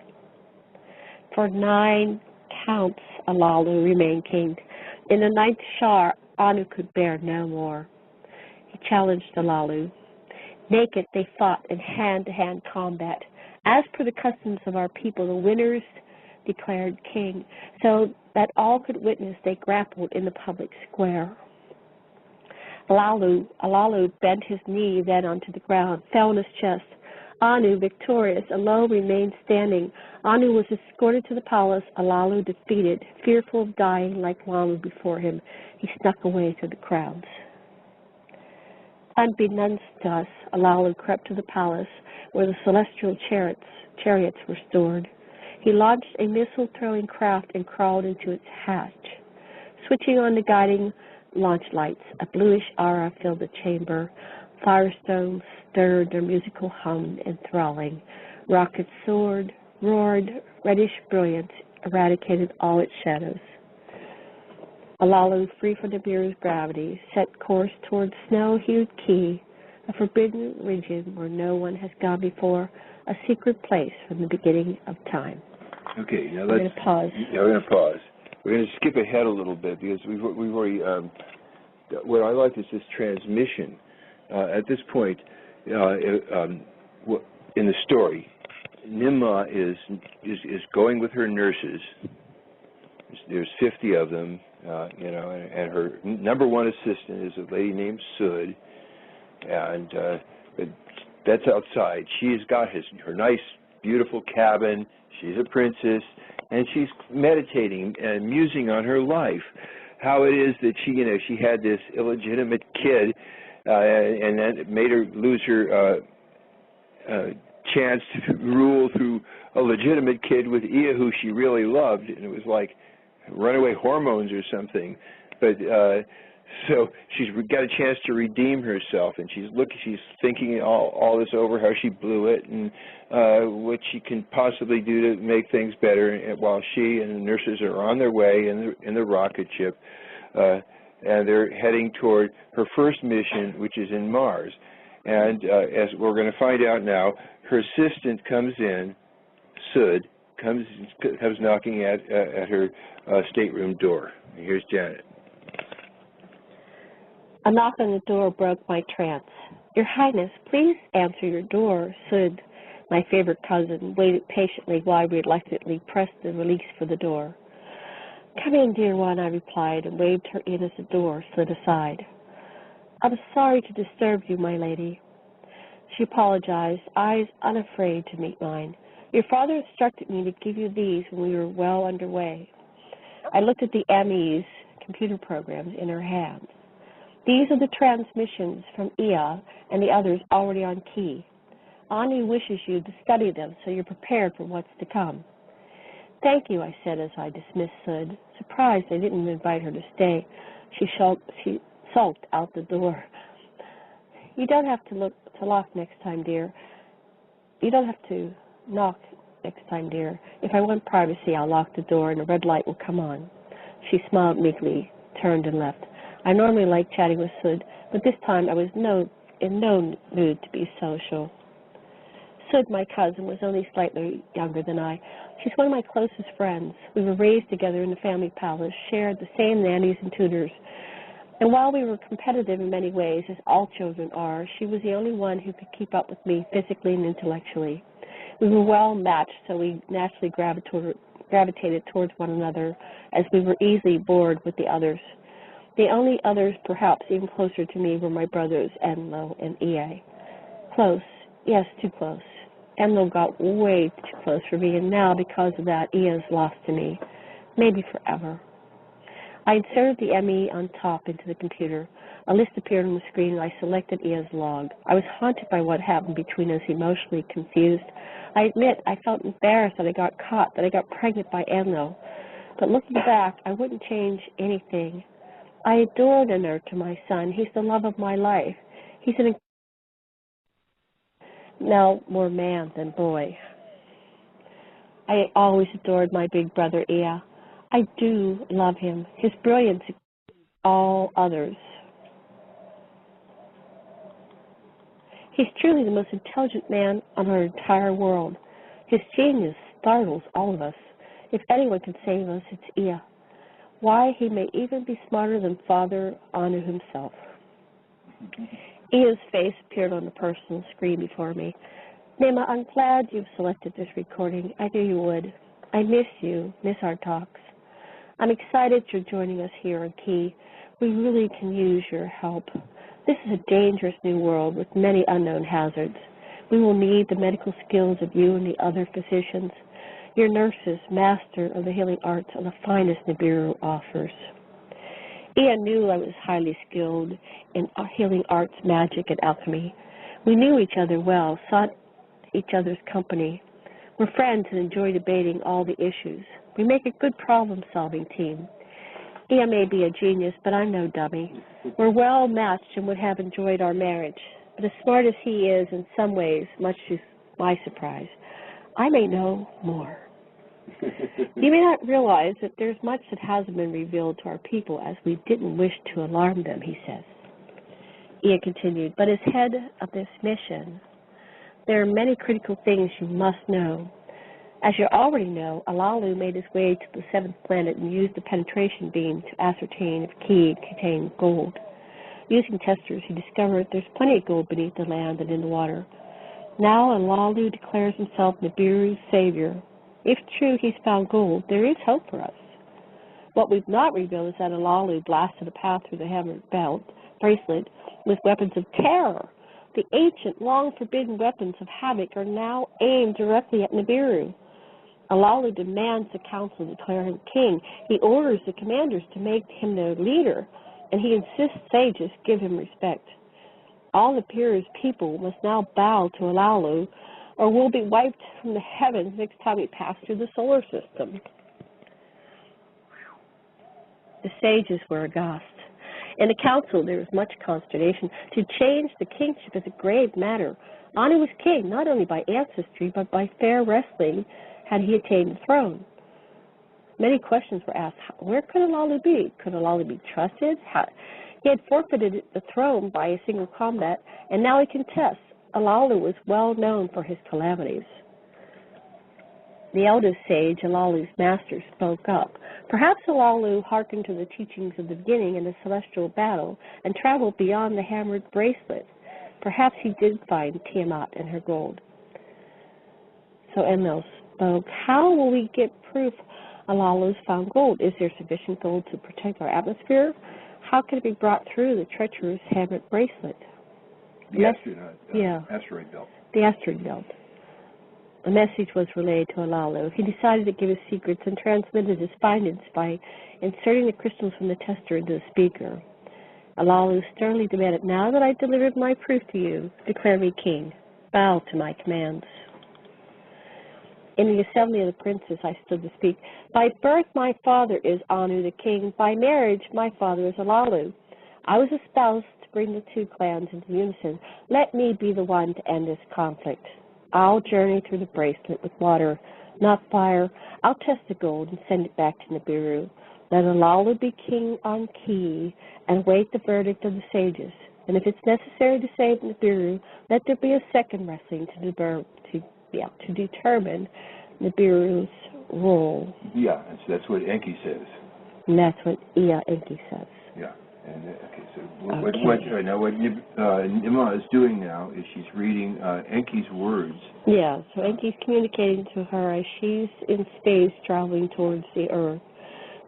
For 9 counts, Alalu remained king. In the 9th shar, Anu could bear no more. He challenged Alalu. Naked, they fought in hand-to-hand combat. As per the customs of our people, the winners declared king, so that all could witness they grappled in the public square. Alalu bent his knee then onto the ground, fell on his chest. Anu, victorious, alone remained standing. Anu was escorted to the palace, Alalu defeated. Fearful of dying like Lamu before him, he snuck away through the crowds. Unbeknownst to us, Alalu crept to the palace where the celestial chariots were stored. He launched a missile-throwing craft and crawled into its hatch. Switching on the guiding launch lights, a bluish aura filled the chamber. Firestones stirred their musical hum enthralling. Rockets soared, roared, reddish brilliance eradicated all its shadows. Alalu, free from Nibiru's gravity, set course towards snow-hued Key, a forbidden region where no one has gone before, a secret place from the beginning of time. Okay, now we're going to pause. Yeah, we're going to pause. We're going to skip ahead a little bit because we've already. What I like is this transmission. At this point, in the story, Nimma is going with her nurses. There's 50 of them, and her number one assistant is a lady named Sud, and that's outside. She's got her nice, beautiful cabin. She's a princess, and she's meditating and musing on her life, how it is that she had this illegitimate kid, and that made her lose her chance to rule through a legitimate kid with Ea, who she really loved, and it was like runaway hormones or something. But so she's got a chance to redeem herself, and she's thinking all this over, how she blew it, and what she can possibly do to make things better. While she and the nurses are on their way in the rocket ship, and they're heading toward her first mission, which is in Mars. And as we're going to find out now, her assistant comes in, Sud, comes knocking at her stateroom door. And here's Janet. A knock on the door broke my trance. Your Highness, please answer your door. Sud, my favorite cousin, waited patiently while I reluctantly pressed the release for the door. Come in, dear one, I replied, and waved her in as the door slid aside. I was sorry to disturb you, my lady. She apologized, eyes unafraid to meet mine. Your father instructed me to give you these when we were well underway. I looked at the ME's computer programs in her hand. These are the transmissions from Ea and the others already on Key. Ani wishes you to study them so you're prepared for what's to come. Thank you, I said as I dismissed Sud. Surprised I didn't invite her to stay. She sulked out the door. You don't have to knock next time, dear. You don't have to knock next time, dear. If I want privacy, I'll lock the door and a red light will come on. She smiled meekly, turned and left. I normally like chatting with Sud, but this time I was in no mood to be social. Sud, my cousin, was only slightly younger than I. She's one of my closest friends. We were raised together in the family palace, shared the same nannies and tutors. And while we were competitive in many ways, as all children are, she was the only one who could keep up with me physically and intellectually. We were well matched, so we naturally gravitated towards one another, as we were easily bored with the others. The only others, perhaps even closer to me, were my brothers, Enlo and Ea. Close, yes, too close. Enlo got way too close for me, and now, because of that, Ea's lost to me, maybe forever. I inserted the ME on top into the computer. A list appeared on the screen, and I selected Ea's log. I was haunted by what happened between us, emotionally confused. I admit I felt embarrassed that I got caught, that I got pregnant by Enlo. But looking back, I wouldn't change anything. I adored Anu to my son. He's the love of my life. He's now more man than boy. I always adored my big brother Ea. I do love him. His brilliance exceeds all others. He's truly the most intelligent man on our entire world. His genius startles all of us. If anyone can save us, it's Ea. Why, he may even be smarter than Father Anu himself. Ea's face appeared on the personal screen before me. Nema, I'm glad you've selected this recording. I knew you would. I miss you, miss our talks. I'm excited you're joining us here on Key. We really can use your help. This is a dangerous new world with many unknown hazards. We will need the medical skills of you and the other physicians. Your nurses, master of the healing arts, are the finest Nibiru offers. Ian knew I was highly skilled in healing arts, magic, and alchemy. We knew each other well, sought each other's company. We're friends and enjoy debating all the issues. We make a good problem-solving team. Ian may be a genius, but I'm no dummy. We're well matched and would have enjoyed our marriage. But as smart as he is in some ways, much to my surprise, I may know more. You may not realize that there's much that hasn't been revealed to our people as we didn't wish to alarm them, he says. Ian continued, but as head of this mission, there are many critical things you must know. As you already know, Alalu made his way to the seventh planet and used the penetration beam to ascertain if Key contained gold. Using testers, he discovered there's plenty of gold beneath the land and in the water. Now Alalu declares himself Nibiru's savior. If true he's found gold, there is hope for us. What we've not revealed is that Alalu blasted a path through the hammered bracelet with weapons of terror. The ancient, long-forbidden weapons of havoc are now aimed directly at Nibiru. Alalu demands the council declare him king. He orders the commanders to make him their leader, and he insists sages give him respect. All Nibiru's people must now bow to Alalu, or will be wiped from the heavens next time we pass through the solar system. The sages were aghast. In the council, there was much consternation. To change the kingship is a grave matter. Anu was king, not only by ancestry, but by fair wrestling had he attained the throne. Many questions were asked. Where could Alalu be? Could Alalu be trusted? He had forfeited the throne by a single combat, and now he contests. Alalu was well known for his calamities. The eldest sage, Alalu's master, spoke up. Perhaps Alalu hearkened to the teachings of the beginning in the celestial battle and traveled beyond the hammered bracelet. Perhaps he did find Tiamat and her gold. So Enlil spoke. How will we get proof Alalu's found gold? Is there sufficient gold to protect our atmosphere? How can it be brought through the treacherous hammered bracelet? The asteroid belt. The asteroid belt. A message was relayed to Alalu. He decided to give his secrets and transmitted his findings by inserting the crystals from the tester into the speaker. Alalu sternly demanded, now that I've delivered my proof to you, declare me king. Bow to my commands. In the assembly of the princes I stood to speak. By birth my father is Anu the king. By marriage my father is Alalu. I was espoused to bring the two clans into unison. Let me be the one to end this conflict. I'll journey through the bracelet with water, not fire. I'll test the gold and send it back to Nibiru. Let Alalu be king on Key and wait the verdict of the sages. And if it's necessary to save Nibiru, let there be a second wrestling to determine Nibiru's role. Yeah, that's what Enki says. And that's what Enki says. Yeah. And, so what Nima is doing now is she's reading Enki's words. Yeah, so Enki's communicating to her as she's in space traveling towards the Earth.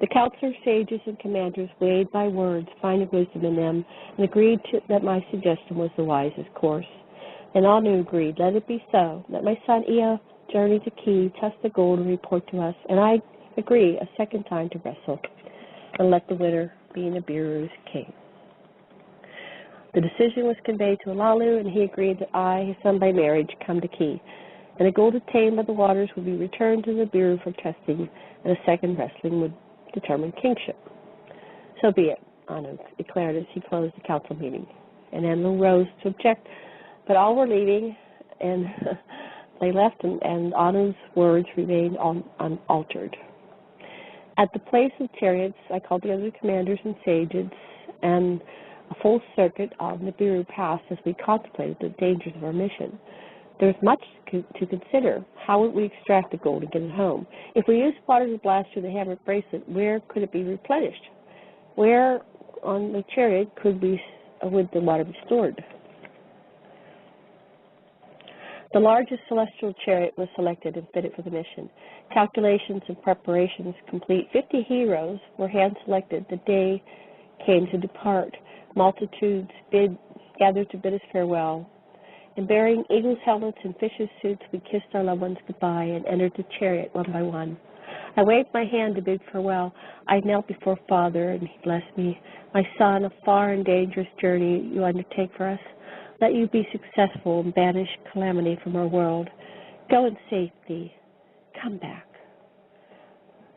The counselor, sages, and commanders weighed my words, finding wisdom in them, and agreed that my suggestion was the wisest course. And Anu agreed, let it be so. Let my son Ea journey to Key, test the gold, and report to us. And I agree a second time to wrestle, and let the winner be Nibiru's king. The decision was conveyed to Alalu, and he agreed that I, his son by marriage, come to Key. And the gold obtained by the waters would be returned to Nibiru for testing, and a second wrestling would determine kingship. So be it, Anu declared as he closed the council meeting. And Enlil rose to object, but all were leaving, and they left, and Anu's words remained unaltered. At the place of chariots, I called the other commanders and sages, and a full circuit of Nibiru passed as we contemplated the dangers of our mission. There was much to consider. How would we extract the gold and get it home? If we used water to blast through the hammered bracelet, where could it be replenished? Where on the chariot would the water be stored? The largest celestial chariot was selected and fitted for the mission. Calculations and preparations complete. 50 heroes were hand-selected. The day came to depart. Multitudes gathered to bid us farewell. And bearing eagles' helmets and fishers' suits, we kissed our loved ones goodbye and entered the chariot one by one. I waved my hand to bid farewell. I knelt before Father, and he blessed me. My son, a far and dangerous journey you undertake for us. Let you be successful and banish calamity from our world. Go in safety. Come back.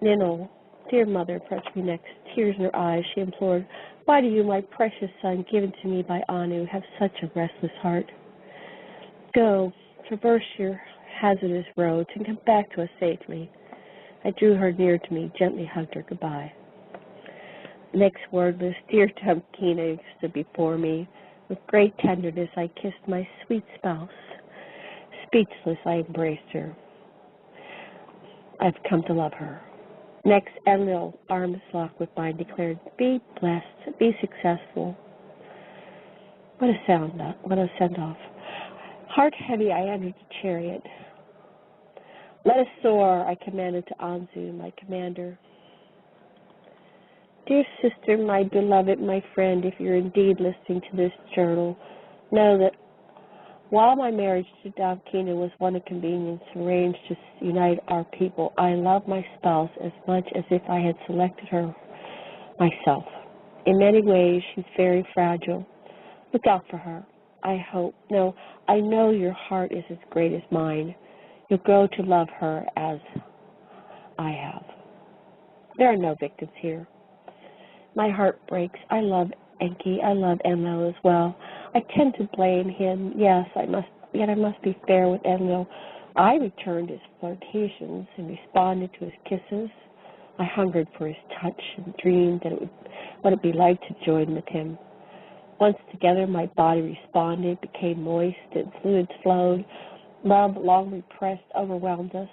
Ninel, dear mother, pressed me next. Tears in her eyes, she implored, why do you, my precious son, given to me by Anu, have such a restless heart? Go, traverse your hazardous roads, and come back to us safely. I drew her near to me, gently hugged her goodbye. Next wordless, dear Tamkina stood before me. With great tenderness, I kissed my sweet spouse. Speechless, I embraced her. I've come to love her. Next, Enlil, arms locked with mine, declared, be blessed, be successful. What a send-off. Heart heavy, I entered the chariot. Let us soar, I commanded to Anzu, my commander. Dear sister, my beloved, my friend, if you're indeed listening to this journal, know that while my marriage to Damkina was one of convenience arranged to unite our people, I love my spouse as much as if I had selected her myself. In many ways, she's very fragile. Look out for her. I know your heart is as great as mine. You'll grow to love her as I have. There are no victims here. My heart breaks. I love Enki. I love Enlil as well. I tend to blame him. Yes, I must be fair with Enlil. I returned his flirtations and responded to his kisses. I hungered for his touch and dreamed that what it'd be like to join with him. Once together, my body responded, became moist, and fluids flowed. Love, long repressed, overwhelmed us.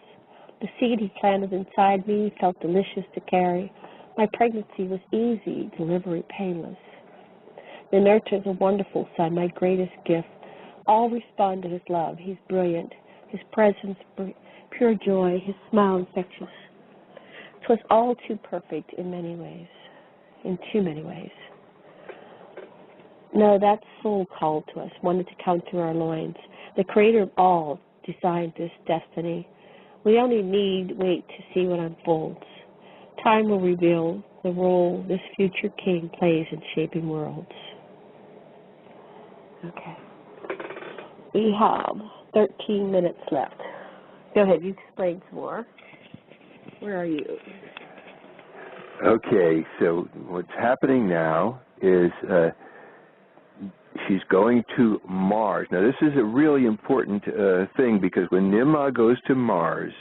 The seed he planted inside me felt delicious to carry. My pregnancy was easy, delivery painless. The nurture is a wonderful son, my greatest gift. All respond to his love. He's brilliant. His presence, pure joy. His smile, infectious. 'Twas all too perfect in many ways, in too many ways. No, that soul called to us, wanted to come to our loins. The creator of all designed this destiny. We only need wait to see what unfolds. Time will reveal the role this future king plays in shaping worlds. Okay. We have 13 minutes left. Go ahead, you explain some more. Where are you? Okay, so what's happening now is she's going to Mars. Now, this is a really important thing, because when Nimma goes to Mars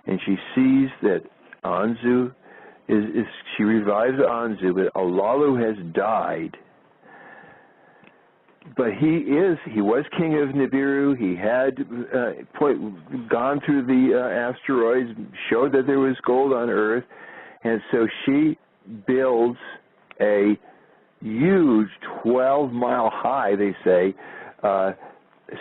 and she sees that Anzu she revives Anzu, but Alalu has died. But he was king of Nibiru. He had gone through the asteroids, showed that there was gold on Earth, and so she builds a huge 12-mile high, they say,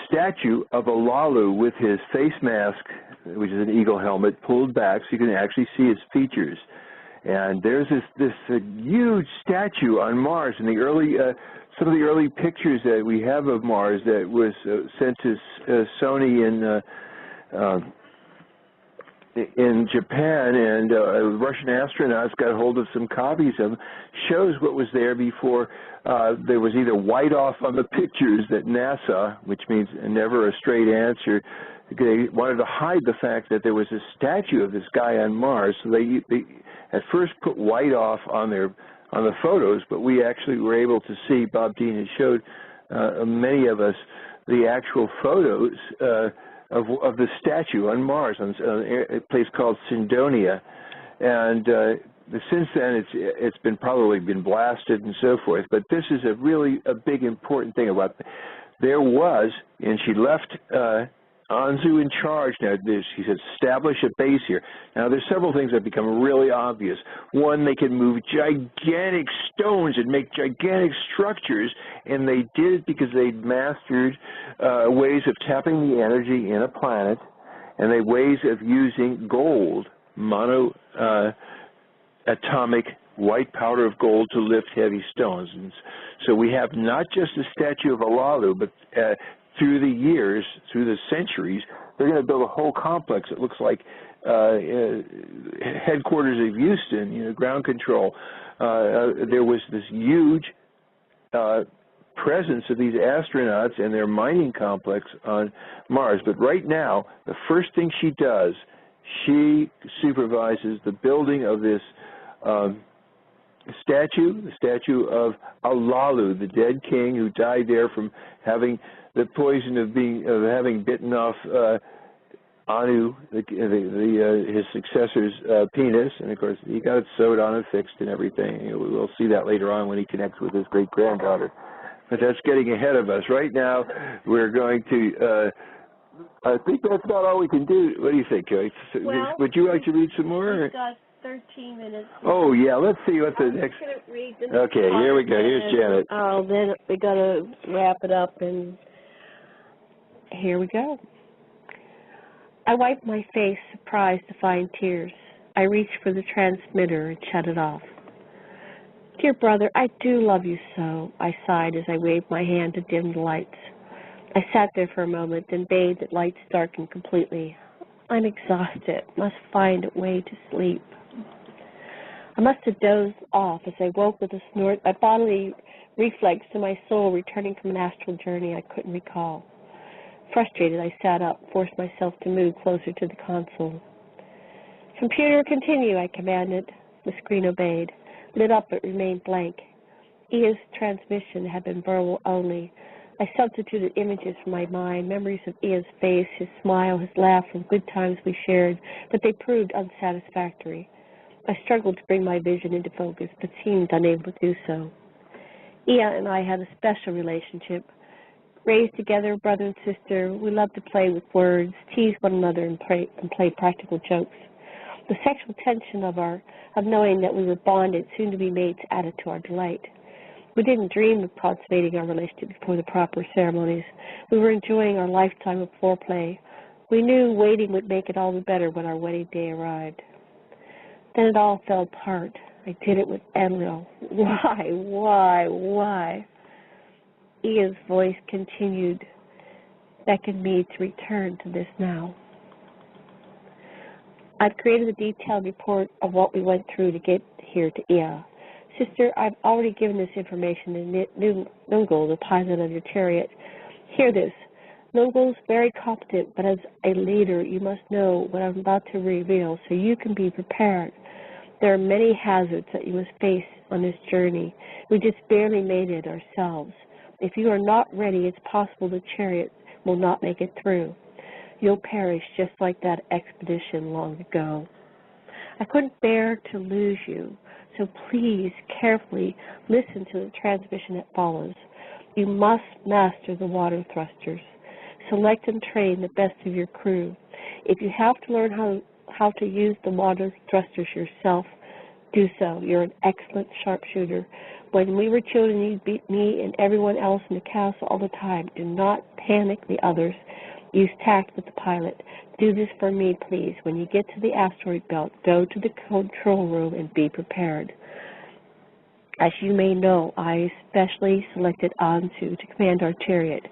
statue of Alalu with his face mask, which is an eagle helmet, pulled back so you can actually see his features. And there's this huge statue on Mars. And the early some of the early pictures that we have of Mars that was sent to Sony in Japan, and Russian astronauts got hold of some copies of them, shows what was there before. There was either white off on the pictures that NASA, which means never a straight answer, they wanted to hide the fact that there was a statue of this guy on Mars. So they at first put white off on the photos, but we actually were able to see, Bob Dean has showed many of us the actual photos of the statue on Mars, on a place called Cydonia, and since then it's probably been blasted and so forth. But this is a big important thing about there was, and she left Anzu in charge now. He said, establish a base here. Now, there's several things that become really obvious. One, they can move gigantic stones and make gigantic structures, and they did it because they'd mastered ways of tapping the energy in a planet, and they ways of using gold, monoatomic white powder of gold to lift heavy stones. And so we have not just a statue of Alalu, but through the years, through the centuries, they're going to build a whole complex. It looks like headquarters of Houston, ground control. There was this huge presence of these astronauts and their mining complex on Mars. But right now, the first thing she does, she supervises the building of this the statue of Alalu, the dead king who died there from having the poison of having bitten off Anu, his successor's penis, and of course he got it sewed on and fixed and everything. We'll see that later on when he connects with his great granddaughter. But that's getting ahead of us. Right now, we're going to. I think that's about all we can do. What do you think, Joyce? Well, would you like to read some more? We've got 13 minutes. Oh yeah, let's see what the next. Read the Okay, here we go. Here's Janet. Oh, then we got to wrap it up, and here we go. I wiped my face, surprised to find tears. I reached for the transmitter and shut it off. Dear brother, I do love you so, I sighed as I waved my hand to dim the lights. I sat there for a moment, then bathed at lights darkened completely. I'm exhausted, must find a way to sleep. I must have dozed off as I woke with a snort, my bodily reflex to my soul returning from an astral journey I couldn't recall. Frustrated, I sat up, forced myself to move closer to the console. Computer, continue, I commanded. The screen obeyed. Lit up but remained blank. Ia's transmission had been verbal only. I substituted images from my mind, memories of Ia's face, his smile, his laugh from good times we shared, but they proved unsatisfactory. I struggled to bring my vision into focus, but seemed unable to do so. Ia and I had a special relationship. Raised together, brother and sister, we loved to play with words, tease one another, and play practical jokes. The sexual tension of knowing that we were bonded, soon-to-be mates, added to our delight. We didn't dream of consummating our relationship before the proper ceremonies. We were enjoying our lifetime of foreplay. We knew waiting would make it all the better when our wedding day arrived. Then it all fell apart. I did it with Enlil. Why? Ia's voice continued, beckoned me to return to this now. I've created a detailed report of what we went through to get here to Ia. Sister, I've already given this information to Nungul, the pilot of your chariot. Hear this. Nungul's very competent, but as a leader, you must know what I'm about to reveal so you can be prepared. There are many hazards that you must face on this journey. We just barely made it ourselves. If you are not ready, it's possible the chariot will not make it through. You'll perish just like that expedition long ago. I couldn't bear to lose you, so please carefully listen to the transmission that follows. You must master the water thrusters. Select and train the best of your crew. If you have to learn how to use the water thrusters yourself, do so. You're an excellent sharpshooter. When we were children, you beat me and everyone else in the castle all the time. Do not panic the others. Use tact with the pilot. Do this for me, please. When you get to the asteroid belt, go to the control room and be prepared. As you may know, I especially selected Anzu to command our chariot.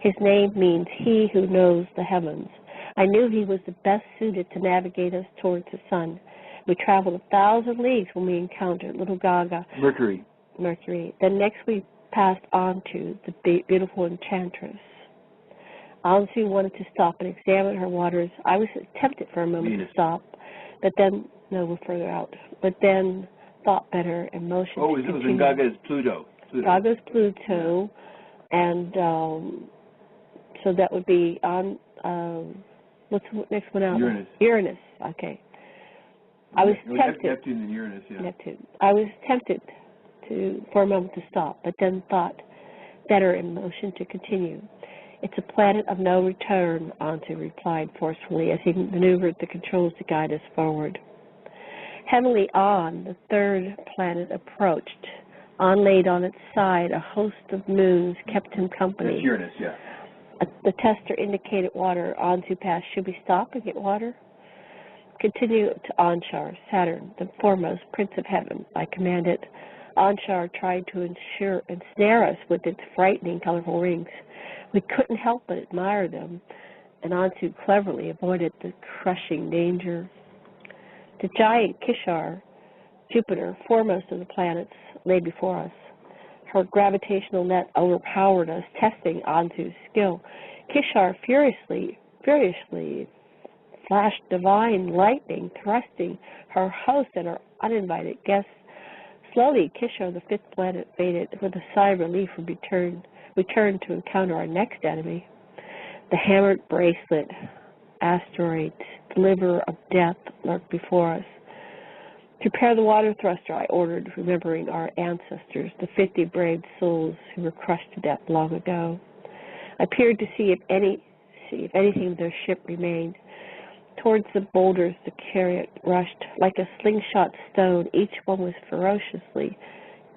His name means he who knows the heavens. I knew he was the best suited to navigate us towards the sun. We traveled 1,000 leagues when we encountered little Gaga. Mercury. Then next we passed on to the beautiful Enchantress. Anzu wanted to stop and examine her waters. I was tempted for a moment to stop, but then, no, we're further out. But then thought better and motioned to continue. Oh, it was in Gaga's Pluto. Gaga's Pluto, and so that would be on, what's the next one out? Uranus, okay. I was tempted. Neptune and Uranus, yeah. Neptune. I was tempted for a moment to stop, but then thought better and motioned to continue. It's a planet of no return, Antu replied forcefully as he maneuvered the controls to guide us forward. Heavily On, the third planet, approached. On laid on its side, a host of moons kept him company. That's Uranus, yeah. The tester indicated water. Antu passed. Should we stop and get water? Continue to Anshar, Saturn, the foremost prince of heaven, I commanded. Anshar tried to ensnare us with its frightening, colorful rings. We couldn't help but admire them, and Antu cleverly avoided the crushing danger. The giant Kishar, Jupiter, foremost of the planets, lay before us. Her gravitational net overpowered us, testing Antu's skill. Kishar furiously flashed divine lightning, thrusting her host and her uninvited guests. Slowly, Kishar, the fifth planet, faded. With a sigh of relief, we turned to encounter our next enemy. The hammered bracelet, asteroid, deliverer of death, lurked before us. Prepare the water thruster, I ordered, remembering our ancestors, the 50 brave souls who were crushed to death long ago. I peered to see if anything of their ship remained. Towards the boulders, the chariot rushed like a slingshot stone. Each one was ferociously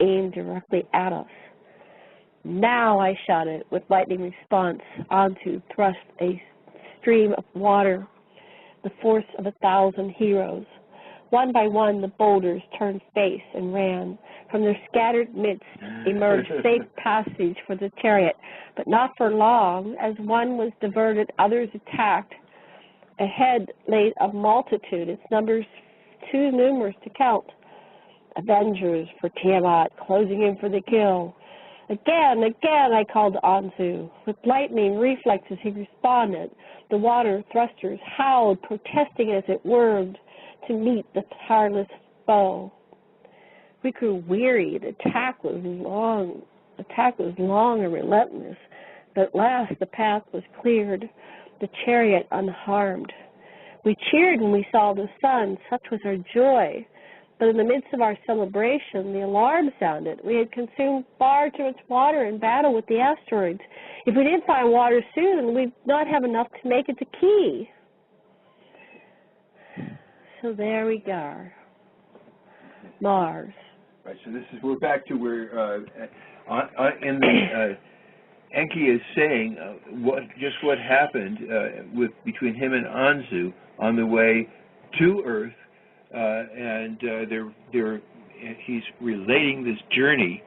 aimed directly at us. Now, I shouted, with lightning response. Antu thrust a stream of water, the force of 1,000 heroes. One by one, the boulders turned face and ran. From their scattered midst emerged safe passage for the chariot, but not for long. As one was diverted, others attacked. Ahead lay a multitude, its numbers too numerous to count. Avengers for Tiamat, closing in for the kill. Again, I called to Antu. With lightning reflexes, he responded. The water thrusters howled, protesting as it whirled to meet the tireless foe. We grew weary. The attack was long and relentless, but at last the path was cleared, the chariot unharmed. We cheered when we saw the sun. Such was our joy. But in the midst of our celebration, the alarm sounded. We had consumed far too much water in battle with the asteroids. If we didn't find water soon, we'd not have enough to make it to Key. So there we go. Mars. Right. So we're back to where in the Enki is saying what happened between him and Anzu on the way to Earth, and he's relating this journey,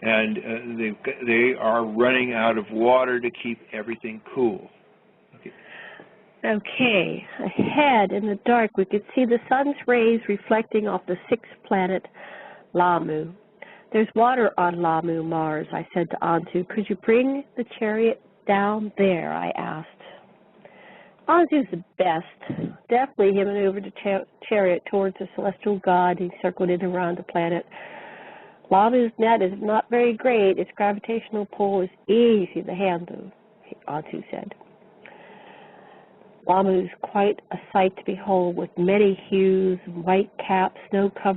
and they are running out of water to keep everything cool. Okay, ahead in the dark we could see the sun's rays reflecting off the sixth planet, Lamu. There's water on Lamu, Mars, I said to Antu. Could you bring the chariot down there, I asked. Antu's the best. Deftly he maneuvered the chariot towards the celestial god. He circled it around the planet. Lamu's net is not very great. Its gravitational pull is easy to handle, Antu said. Lamu's quite a sight to behold, with many hues, white caps, snow-covered